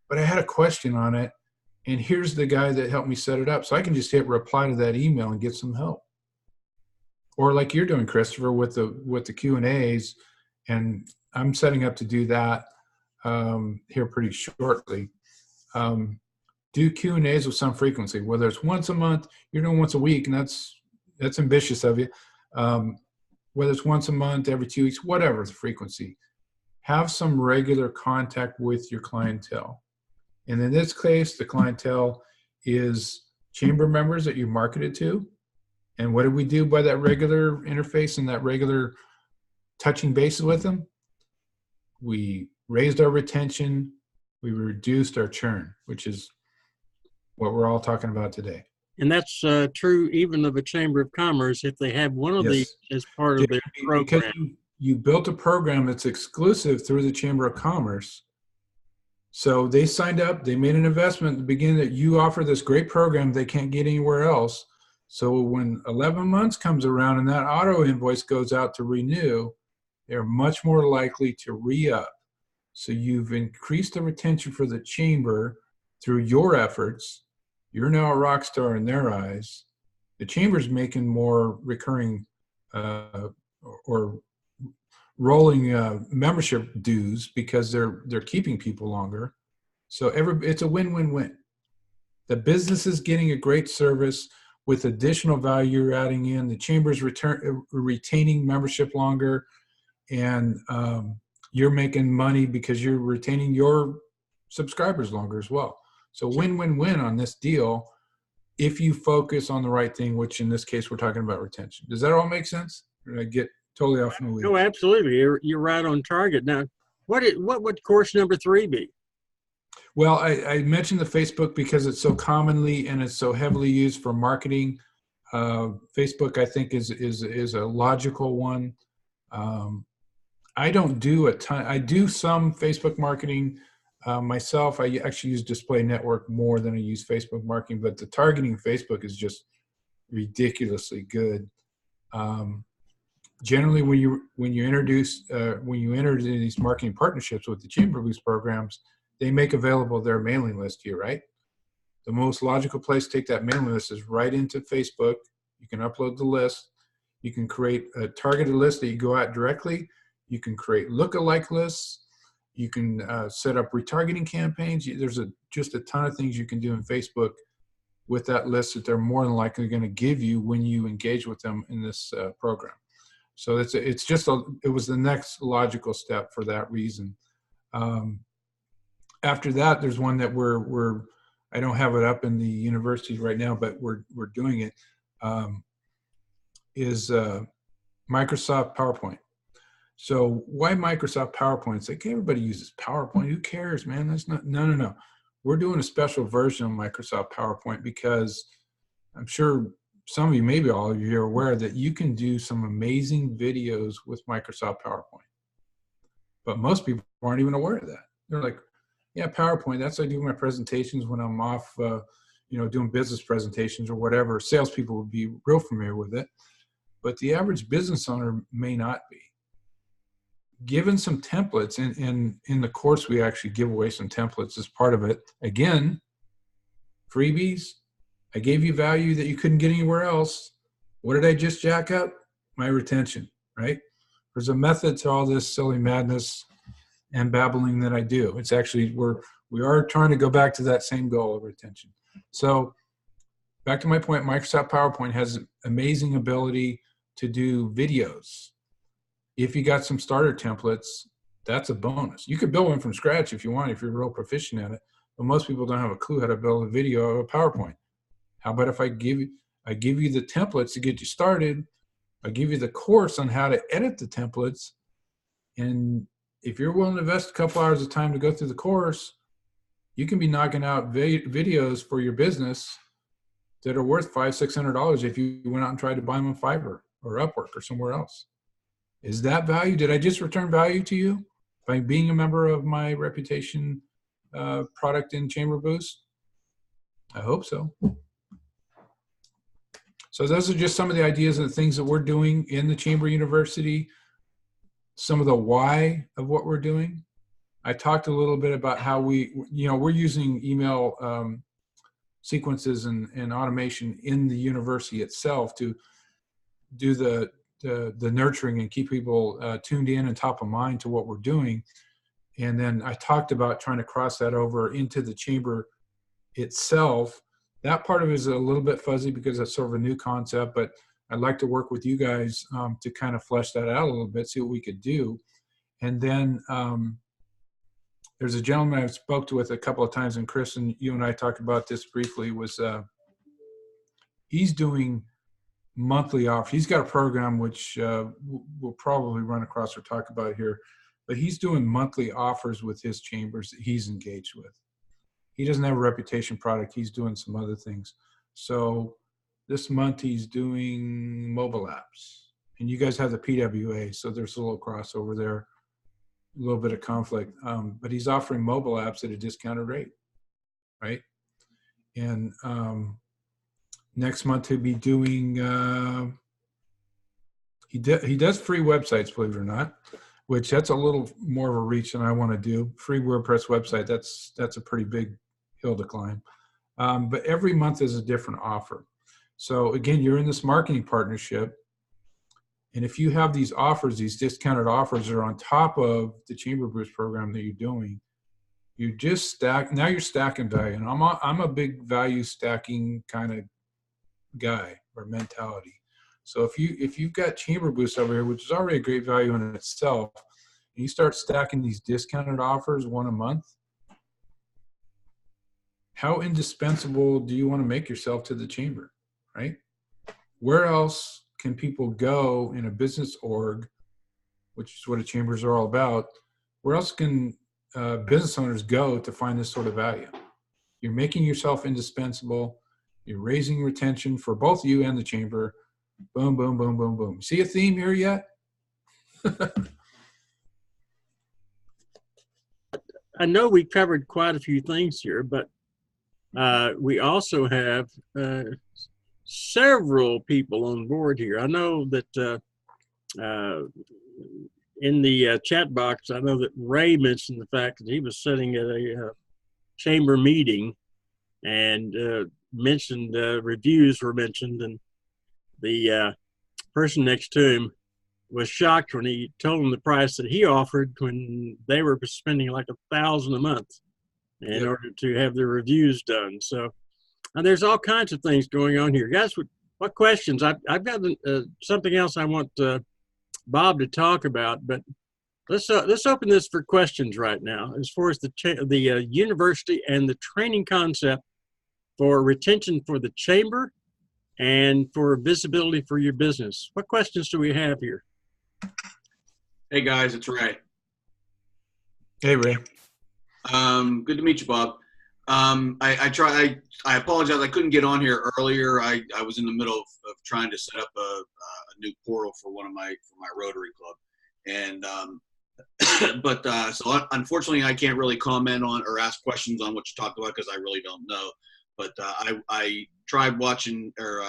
but I had a question on it, and here's the guy that helped me set it up. So I can just hit reply to that email and get some help. Or like you're doing, Christopher, with the Q&As, and I'm setting up to do that here pretty shortly. Do Q&As with some frequency, whether it's once a month, you're doing once a week, and that's ambitious of you. Whether it's once a month, every 2 weeks, whatever the frequency, have some regular contact with your clientele. And in this case, the clientele is chamber members that you marketed to. And what did we do by that regular interface and that regular touching bases with them? We raised our retention, we reduced our churn, which is what we're all talking about today. And that's true even of a Chamber of Commerce if they have one of these as part of their program. Because you built a program that's exclusive through the Chamber of Commerce. So they signed up, they made an investment at the beginning that you offer this great program they can't get anywhere else. So when 11 months comes around and that auto invoice goes out to renew, they're much more likely to re-up. So you've increased the retention for the chamber through your efforts. You're now a rock star in their eyes. The chamber's making more recurring or rolling membership dues because they're keeping people longer. So it's a win-win-win. The business is getting a great service with additional value you're adding in. The chamber's retaining membership longer, and you're making money because you're retaining your subscribers longer as well. So win-win-win on this deal if you focus on the right thing, which in this case, we're talking about retention. Does that all make sense? Or did I get totally off in the weeds? No, absolutely. You're right on target. Now, what would course number 3 be? Well, I mentioned the Facebook because it's so commonly and it's so heavily used for marketing. Facebook, I think, is a logical one. I don't do a ton. I do some Facebook marketing myself. I actually use Display Network more than I use Facebook marketing, but the targeting Facebook is just ridiculously good. Generally, when you enter into these marketing partnerships with the Chamber Boost programs, they make available their mailing list to you, right? The most logical place to take that mailing list is right into Facebook. You can upload the list. You can create a targeted list that you go out directly. You can create lookalike lists. You can set up retargeting campaigns. There's just a ton of things you can do in Facebook with that list that they're more than likely going to give you when you engage with them in this program. So it was the next logical step for that reason. After that, there's one that I don't have it up in the university right now, but we're doing it. Is Microsoft PowerPoint. So why Microsoft PowerPoint? It's like everybody uses PowerPoint. Who cares, man? That's not, no. We're doing a special version of Microsoft PowerPoint because I'm sure some of you, maybe all of you, are aware that you can do some amazing videos with Microsoft PowerPoint. But most people aren't even aware of that. They're like, yeah, PowerPoint, that's how I do my presentations when I'm off, doing business presentations or whatever. Salespeople would be real familiar with it. But the average business owner may not be. Given some templates, in the course we actually give away some templates as part of it. Again, freebies. I gave you value that you couldn't get anywhere else. What did I just jack up? My retention, right? There's a method to all this silly madness and babbling that I do. It's actually, we are trying to go back to that same goal of retention. So back to my point, Microsoft PowerPoint has amazing ability to do videos. If you got some starter templates, that's a bonus. You could build one from scratch if you want, if you're real proficient at it, but most people don't have a clue how to build a video of a PowerPoint. How about if I give you the templates to get you started, I give you the course on how to edit the templates, and if you're willing to invest a couple hours of time to go through the course, you can be knocking out videos for your business that are worth $500-$600 if you went out and tried to buy them on Fiverr or Upwork or somewhere else. Is that value? Did I just return value to you by being a member of my reputation product in Chamber Boost? I hope so. So those are just some of the ideas and the things that we're doing in the Chamber University, some of the why of what we're doing. I talked a little bit about how we're using email sequences and automation in the university itself to do the nurturing and keep people tuned in and top of mind to what we're doing. And then I talked about trying to cross that over into the chamber itself. That part of it is a little bit fuzzy because it's sort of a new concept, but I'd like to work with you guys to kind of flesh that out a little bit, see what we could do. And then there's a gentleman I've spoke to with a couple of times, and Chris and you and I talked about this briefly, was he's doing monthly offers. He's got a program which we'll probably run across or talk about here, but he's doing monthly offers with his chambers that he's engaged with. He doesn't have a reputation product. He's doing some other things. So this month he's doing mobile apps, and you guys have the PWA, so there's a little crossover there, a little bit of conflict. But he's offering mobile apps at a discounted rate, right? And next month he'll be doing, he does free websites, believe it or not, which that's a little more of a reach than I want to do. Free WordPress website, that's a pretty big hill to climb. But every month is a different offer. So again, you're in this marketing partnership. And if you have these offers, these discounted offers are on top of the Chamber Boost program that you're doing, you just stack, now you're stacking value. And I'm a big value stacking kind of guy or mentality. So if you've got Chamber Boost over here, which is already a great value in itself, and you start stacking these discounted offers one a month, how indispensable do you want to make yourself to the chamber, right? Where else can people go in a business org, which is what a chambers are all about? Where else can business owners go to find this sort of value? You're making yourself indispensable. You're raising retention for both you and the chamber. Boom, boom, boom, boom, boom. See a theme here yet? I know we covered quite a few things here, but we also have several people on board here. I know that in the chat box, I know that Ray mentioned the fact that he was sitting at a chamber meeting and mentioned reviews were mentioned, and the person next to him was shocked when he told him the price that he offered when they were spending like $1,000 a month in order to have their reviews done. So there's all kinds of things going on here. Guys, what questions? I've got something else I want Bob to talk about, but let's open this for questions right now as far as the university and the training concept for retention for the chamber and for visibility for your business. What questions do we have here? Hey guys, it's Ray. Hey Ray. Good to meet you, Bob. I apologize. I couldn't get on here earlier. I was in the middle of trying to set up a new portal for my Rotary Club, and so unfortunately I can't really comment on or ask questions on what you talked about because I really don't know. But I tried watching or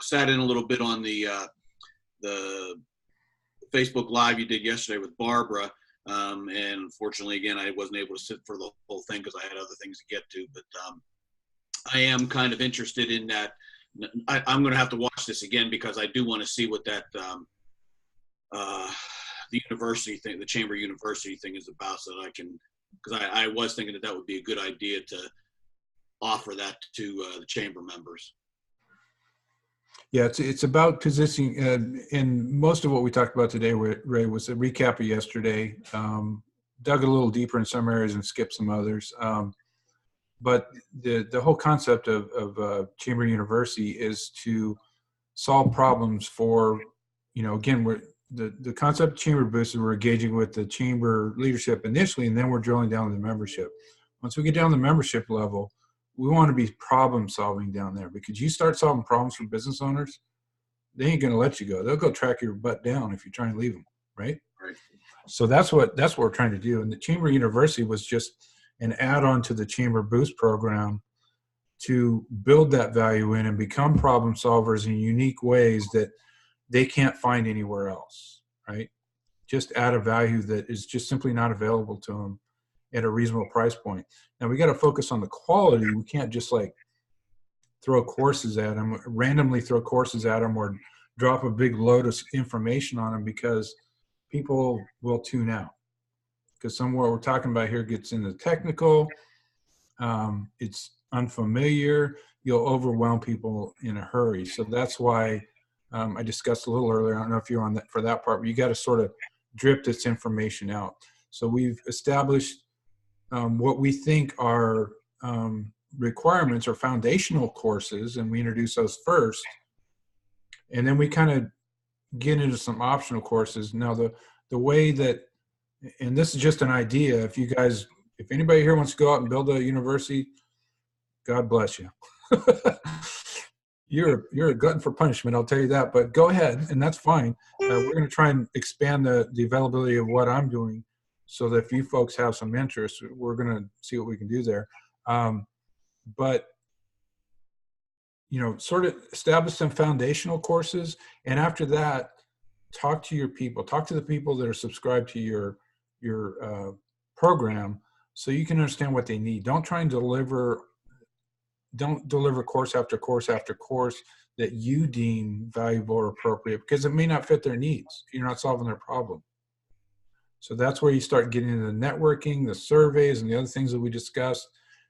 sat in a little bit on the Facebook Live you did yesterday with Barbara. And unfortunately, again, I wasn't able to sit for the whole thing because I had other things to get to. But I am kind of interested in that. I'm going to have to watch this again because I do want to see what that the university thing, the Chamber University thing is about, so that I can, because I was thinking that would be a good idea to offer that to the chamber members. Yeah, it's about positioning, and most of what we talked about today, Ray, was a recap of yesterday. Dug a little deeper in some areas and skipped some others. But the whole concept of Chamber University is to solve problems for, again, the concept of Chamber Boost is we're engaging with the chamber leadership initially, and then we're drilling down to the membership. Once we get down to the membership level, we want to be problem solving down there, because you start solving problems for business owners, they ain't going to let you go. They'll go track your butt down if you try and leave them. Right. So that's what we're trying to do. And the Chamber University was just an add-on to the Chamber Boost program to build that value in and become problem solvers in unique ways that they can't find anywhere else, right? Just add a value that is just simply not available to them at a reasonable price point. Now we got to focus on the quality. We can't just like throw courses at them, randomly throw courses at them, or drop a big load of information on them, because people will tune out. Because some of what we're talking about here gets into technical, it's unfamiliar, you'll overwhelm people in a hurry. So that's why I discussed a little earlier, I don't know if you're on that for that part, but you got to sort of drip this information out. So we've established what we think are requirements or foundational courses, and we introduce those first. And then we kind of get into some optional courses. Now, the way that, and this is just an idea, if anybody here wants to go out and build a university, God bless you. You're a glutton for punishment, I'll tell you that, but go ahead, and that's fine. We're going to try and expand the availability of what I'm doing, so that if you folks have some interest, we're going to see what we can do there. But, sort of establish some foundational courses, and after that, talk to your people, talk to the people that are subscribed to your program, so you can understand what they need. Don't deliver course after course after course that you deem valuable or appropriate, because it may not fit their needs. You're not solving their problem. So that's where you start getting into the networking, the surveys, and the other things that we discussed,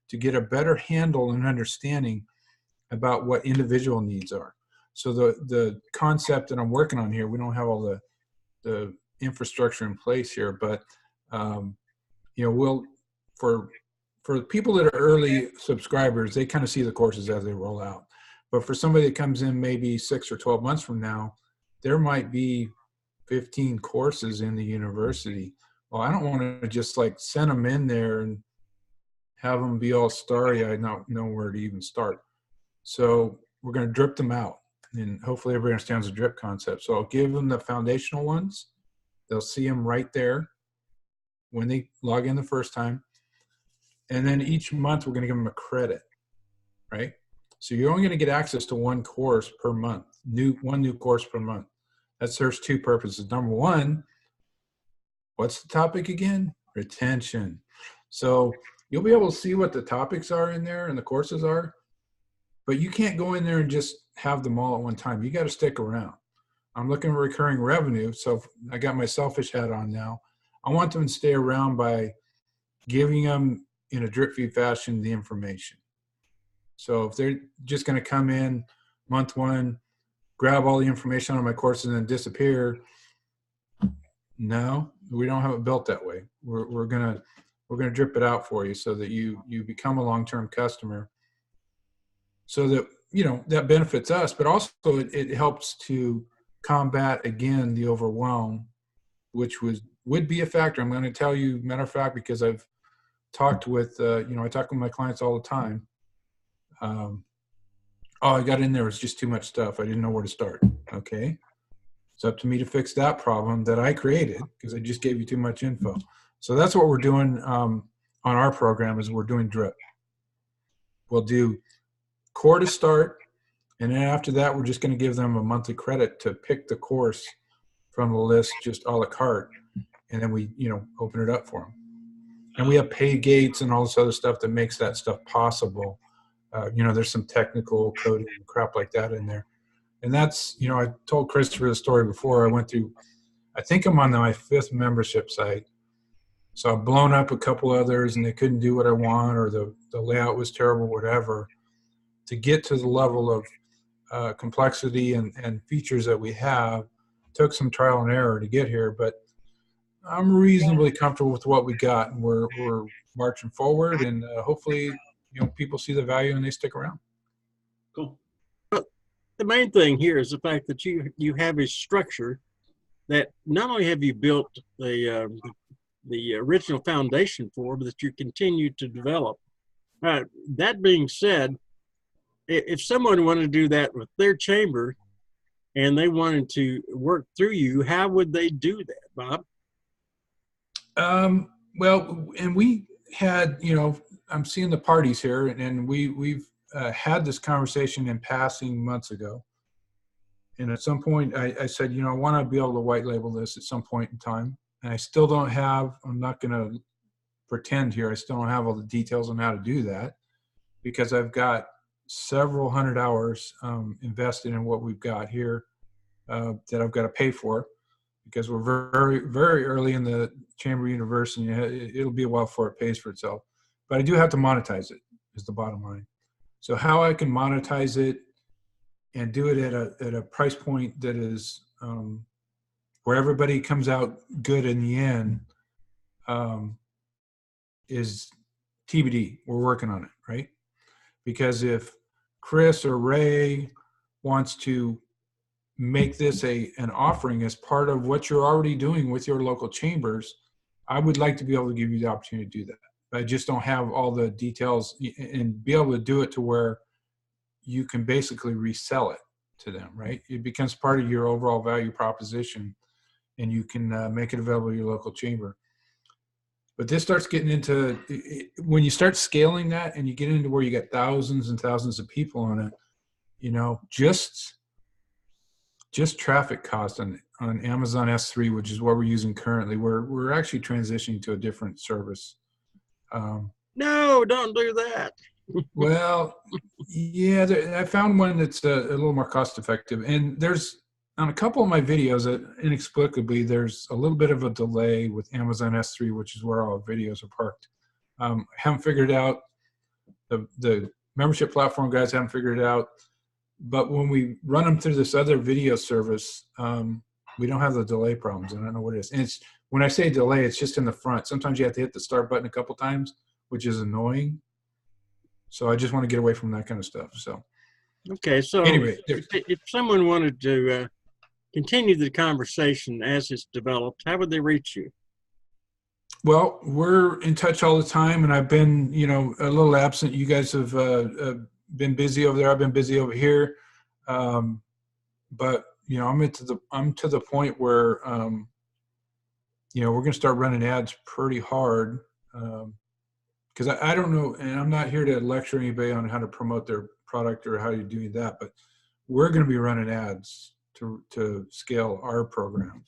to get a better handle and understanding about what individual needs are. So the concept that I'm working on here, we don't have all the infrastructure in place here, but we'll, for people that are early subscribers, they kind of see the courses as they roll out. But for somebody that comes in maybe 6 or 12 months from now, there might be 15 courses in the university. Well, I don't want to just like send them in there and have them be all starry-eyed, not know where to even start. So we're going to drip them out, and hopefully everybody understands the drip concept. So I'll give them the foundational ones. They'll see them right there when they log in the first time. And then each month we're going to give them a credit, right? So you're only going to get access to one course per month, one new course per month. That serves two purposes. Number one, what's the topic again? Retention. So you'll be able to see what the topics are in there and the courses are, but you can't go in there and just have them all at one time. You got to stick around. I'm looking for recurring revenue, so I got my selfish hat on now. I want them to stay around by giving them in a drip feed fashion the information. So if they're just going to come in month one, grab all the information on my courses and then disappear, no, we don't have it built that way. We're gonna drip it out for you so that you become a long-term customer, so that that benefits us, but also it helps to combat again the overwhelm, which would be a factor. I'm going to tell you, matter of fact, because I've talked with I talk with my clients all the time. I got in there, it was just too much stuff. I didn't know where to start. Okay. It's up to me to fix that problem that I created because I just gave you too much info. So that's what we're doing on our program, is we're doing drip. We'll do core to start, and then after that, we're just going to give them a monthly credit to pick the course from the list, just a la carte, and then we open it up for them. And we have pay gates and all this other stuff that makes that stuff possible. There's some technical coding and crap like that in there. And that's, I told Christopher the story before. I think I'm on my 5th membership site. So I've blown up a couple others and they couldn't do what I want, or the layout was terrible, whatever. To get to the level of complexity and features that we have, took some trial and error to get here, but I'm reasonably comfortable with what we got, and we're marching forward, and hopefully, people see the value and they stick around. Cool. The main thing here is the fact that you have a structure that not only have you built the original foundation for, but that you continue to develop. That being said, if someone wanted to do that with their chamber and they wanted to work through you, how would they do that, Bob? Well, and we had, I'm seeing the parties here, and we've had this conversation in passing months ago. And at some point I said, I want to be able to white label this at some point in time. And I still don't have, I'm not going to pretend here, I still don't have all the details on how to do that, because I've got several hundred hours invested in what we've got here that I've got to pay for, because we're very, very early in the Chamber universe, and it'll be a while before it pays for itself. But I do have to monetize it, is the bottom line. So how I can monetize it and do it at a price point that is where everybody comes out good in the end is TBD. We're working on it, right? Because if Chris or Ray wants to make this an offering as part of what you're already doing with your local chambers, I would like to be able to give you the opportunity to do that. I just don't have all the details and be able to do it to where you can basically resell it to them, right? It becomes part of your overall value proposition, and you can make it available to your local chamber. But this starts getting into, when you start scaling that and you get into where you get thousands and thousands of people on it, just traffic cost on Amazon S3, which is what we're using currently. We're actually transitioning to a different service. No, don't do that. Well, yeah, I found one that's a little more cost effective. And there's, on a couple of my videos, inexplicably, there's a little bit of a delay with Amazon S3, which is where all our videos are parked. I haven't figured it out. The membership platform guys haven't figured it out. But when we run them through this other video service, we don't have the delay problems. I don't know what it is. And when I say delay, it's just in the front. Sometimes you have to hit the start button a couple times, which is annoying. So I just want to get away from that kind of stuff. So, okay. So anyway, if someone wanted to continue the conversation as it's developed, how would they reach you? Well, we're in touch all the time, and I've been, a little absent. You guys have been busy over there. I've been busy over here. But I'm to the point where we're going to start running ads pretty hard. Because I don't know, and I'm not here to lecture anybody on how to promote their product or how you're doing that, but we're going to be running ads to scale our program.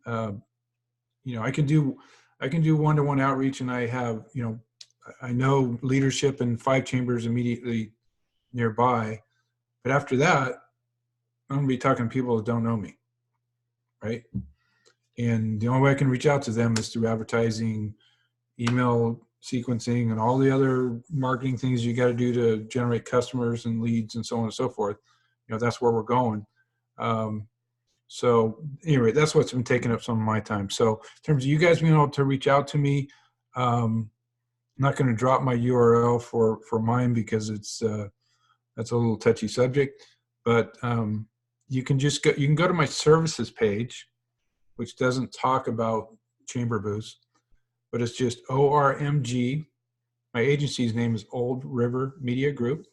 I can do one-to-one outreach, and I have, I know leadership in 5 chambers immediately nearby, but after that, I'm going to be talking to people that don't know me, right? And the only way I can reach out to them is through advertising, email sequencing, and all the other marketing things you got to do to generate customers and leads and so on and so forth. That's where we're going. So anyway, that's what's been taking up some of my time. So in terms of you guys being able to reach out to me, I'm not going to drop my URL for mine because that's a little touchy subject, but you can go to my services page, which doesn't talk about chamber booths, but it's just ORMG. My agency's name is Old River Media Group.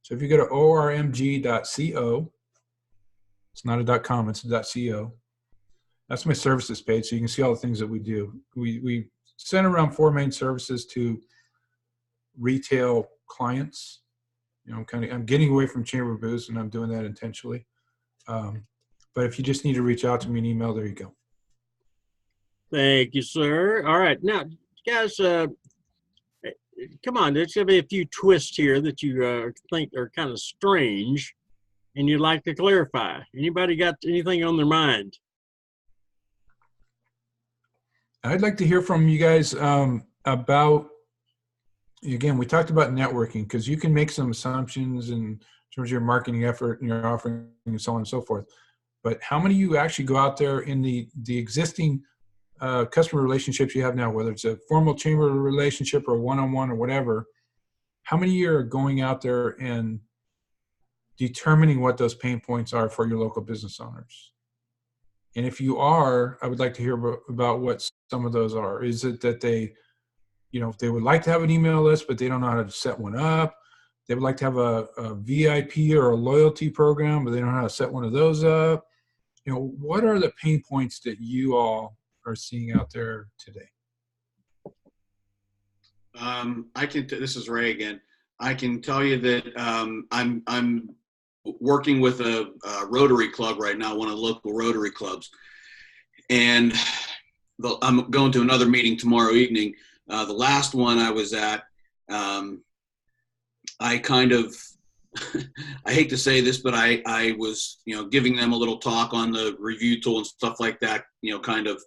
So if you go to ormg.co, it's not a .com, it's a .co. That's my services page, so you can see all the things that we do. We center around 4 main services to retail clients. I'm getting away from chamber booths, and I'm doing that intentionally. But if you just need to reach out to me an email, there you go. Thank you, sir. All right. Now, guys, come on. There's going to be a few twists here that you think are kind of strange and you'd like to clarify. Anybody got anything on their mind? I'd like to hear from you guys about, again, we talked about networking, because you can make some assumptions in terms of your marketing effort and your offering and so on and so forth. But how many of you actually go out there in the existing customer relationships you have now, whether it's a formal chamber relationship or one-on-one or whatever, how many of you are going out there and determining what those pain points are for your local business owners? And if you are, I would like to hear about what some of those are. Is it that they would like to have an email list, but they don't know how to set one up? They would like to have a VIP or a loyalty program, but they don't know how to set one of those up. What are the pain points that you all are seeing out there today? This is Ray again. I can tell you that I'm working with a Rotary Club right now, one of the local Rotary clubs, and I'm going to another meeting tomorrow evening. The last one I was at, I kind of, I hate to say this, but I was, giving them a little talk on the review tool and stuff like that, kind of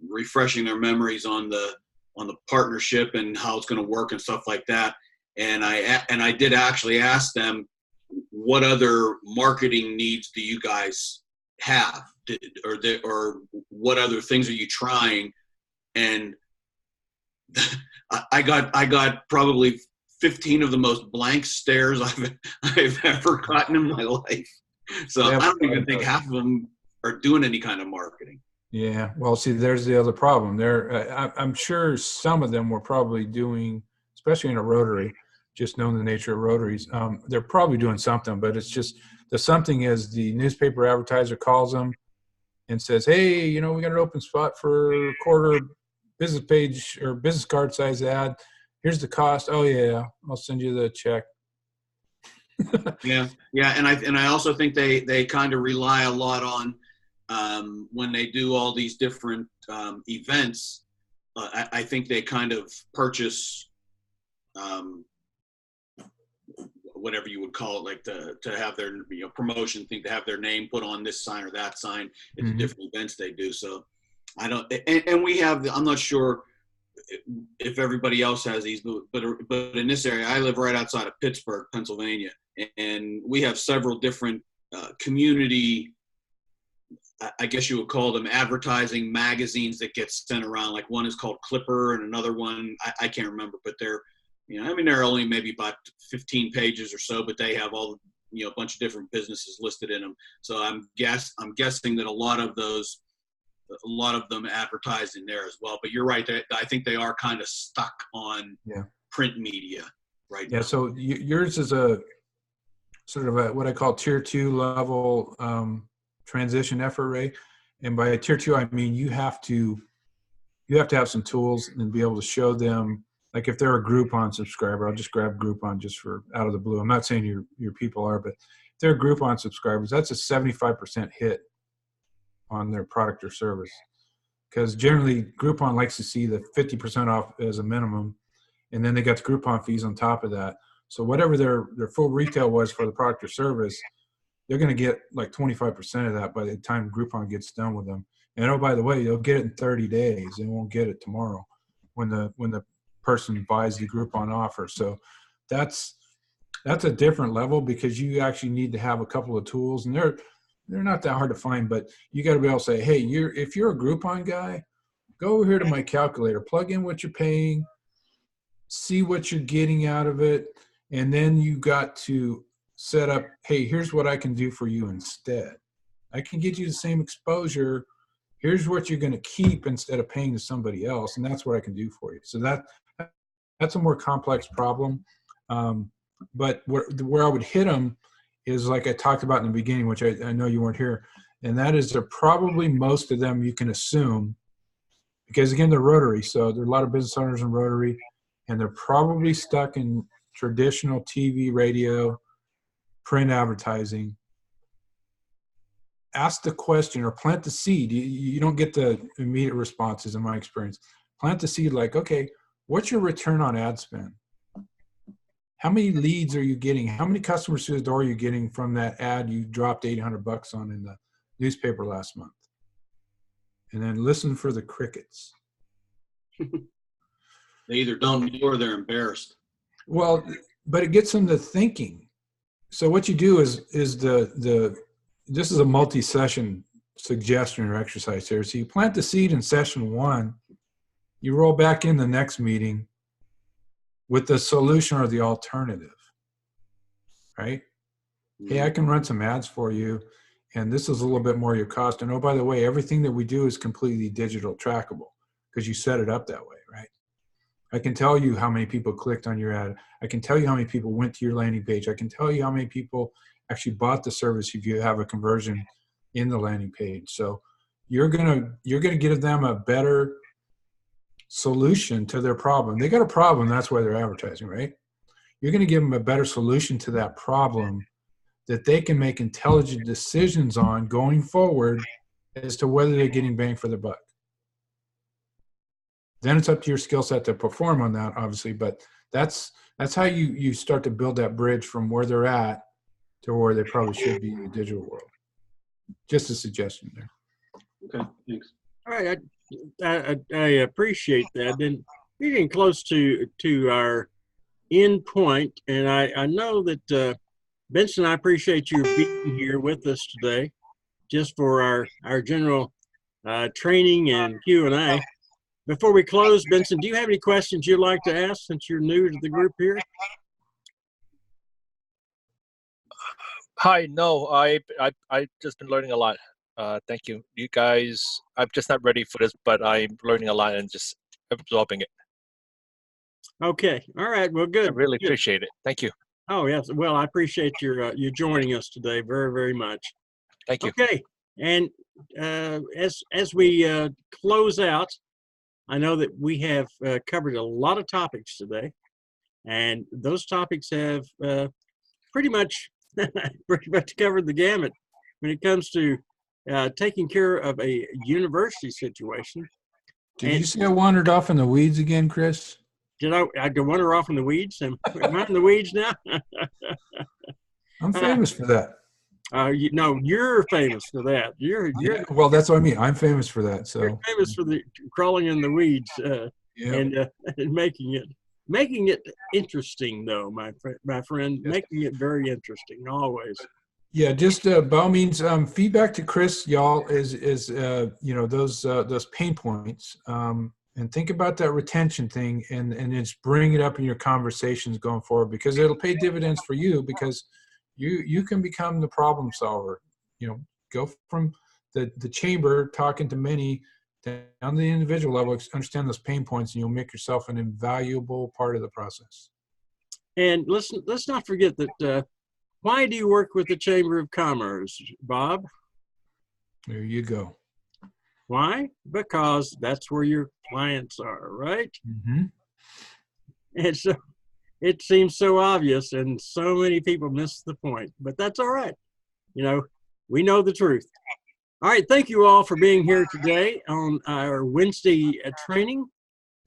refreshing their memories on the partnership and how it's going to work and stuff like that. And I did actually ask them, what other marketing needs do you guys have, or what other things are you trying? And I got probably 15 of the most blank stares I've ever gotten in my life. So I don't even think half of them are doing any kind of marketing. Yeah. Well, see, there's the other problem there. I'm sure some of them were probably doing, especially in a Rotary, just knowing the nature of Rotaries, they're probably doing something, but it's just the something is the newspaper advertiser calls them and says, hey, we got an open spot for a quarter business page or business card size ad. Here's the cost. Oh yeah, I'll send you the check. Yeah. And I also think they kind of rely a lot on when they do all these different events. I think they kind of purchase whatever you would call it, like to have their promotion thing, to have their name put on this sign or that sign at the different events they do. So I don't, and we have, I'm not sure if everybody else has these, but in this area, I live right outside of Pittsburgh, Pennsylvania, and we have several different community, I guess you would call them advertising magazines that get sent around. Like one is called Clipper and another one, I can't remember, but they're only maybe about 15 pages or so, but they have all, a bunch of different businesses listed in them. So I'm guessing that a lot of them advertise in there as well. But you're right. I think they are kind of stuck on print media right now. Yeah. So yours is a sort of what I call tier 2 level transition effort, Ray. And by tier 2, I mean you have to have some tools and be able to show them. Like if they're a Groupon subscriber, I'll just grab Groupon just for out of the blue. I'm not saying your people are, but if they're Groupon subscribers, that's a 75% hit on their product or service. Because generally Groupon likes to see the 50% off as a minimum, and then they got the Groupon fees on top of that. So whatever their full retail was for the product or service, they're going to get like 25% of that by the time Groupon gets done with them. And oh, by the way, they'll get it in 30 days. They won't get it tomorrow when the person buys the Groupon offer. So that's a different level, because you actually need to have a couple of tools, and they're not that hard to find, but you got to be able to say, hey, if you're a Groupon guy, go over here to my calculator, plug in what you're paying, see what you're getting out of it, and then you got to set up, hey, here's what I can do for you instead. I can get you the same exposure. Here's what you're going to keep instead of paying to somebody else, and that's what I can do for you. So that's a more complex problem. But where I would hit them is like I talked about in the beginning, which I know you weren't here, and that is they're probably, most of them you can assume, because again, they're Rotary, so there are a lot of business owners in Rotary, and they're probably stuck in traditional TV, radio, print advertising. Ask the question or plant the seed. You don't get the immediate responses in my experience. Plant the seed like, okay, what's your return on ad spend? How many leads are you getting? How many customers through the door are you getting from that ad you dropped $800 on in the newspaper last month? And then listen for the crickets. They either don't or they're embarrassed. Well, but it gets them to thinking. So what you do is this is a multi-session suggestion or exercise here. So you plant the seed in session 1, you roll back in the next meeting with the solution or the alternative, right? Hey, I can run some ads for you, and this is a little bit more your cost. And oh, by the way, everything that we do is completely digital trackable because you set it up that way, right? I can tell you how many people clicked on your ad. I can tell you how many people went to your landing page. I can tell you how many people actually bought the service if you have a conversion in the landing page. So you're gonna give them a better solution to their problem. They got a problem, that's why they're advertising, right? you're going to give them a better solution to that problem that they can make intelligent decisions on going forward as to whether they're getting bang for their buck. Then it's up to your skill set to perform on that, obviously, but that's how you start to build that bridge from where they're at to where they probably should be in the digital world. Just a suggestion there. Okay, thanks. All right, I appreciate that. And we're getting close to our end point, and I know that Benson, I appreciate you being here with us today, just for our general training and Q&A. Before we close, Benson, do you have any questions you'd like to ask since you're new to the group here? Hi, no, I just been learning a lot. Thank you. You guys, I'm just not ready for this, but I'm learning a lot and just absorbing it. Okay. All right. Well, good. I really Good. appreciate it. Thank you. Oh, yes. Well, I appreciate your you joining us today very, very much. Thank you. Okay. And as we close out, I know that we have covered a lot of topics today, and those topics have pretty much covered the gamut when it comes to taking care of a university situation. Did you say I wandered off in the weeds again, Chris? Did I go wander off in the weeds? Am I in the weeds now? I'm famous for that. You're famous for that. Well, that's what I mean. I'm famous for that. So you're famous for the crawling in the weeds and making it interesting, though, my friend. Yes. Making it very interesting always. Yeah, just by all means, feedback to Chris, y'all, is those pain points, and think about that retention thing, and just bring it up in your conversations going forward, because it'll pay dividends for you, because you can become the problem solver. Go from the chamber talking to many down to the individual level, understand those pain points, and you'll make yourself an invaluable part of the process. And let's not forget that. Why do you work with the Chamber of Commerce, Bob? There you go. Why? Because that's where your clients are, right? Mm-hmm. And so it seems so obvious, and so many people miss the point. But that's all right. We know the truth. All right, thank you all for being here today on our Wednesday training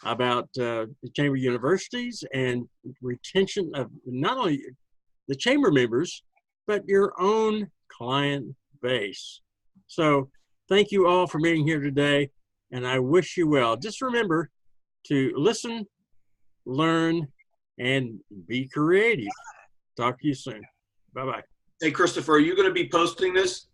about the Chamber Universities and retention of not only the chamber members, but your own client base. So thank you all for being here today, and I wish you well. Just remember to listen, learn, and be creative. Talk to you soon. Bye-bye. Hey, Christopher, are you going to be posting this?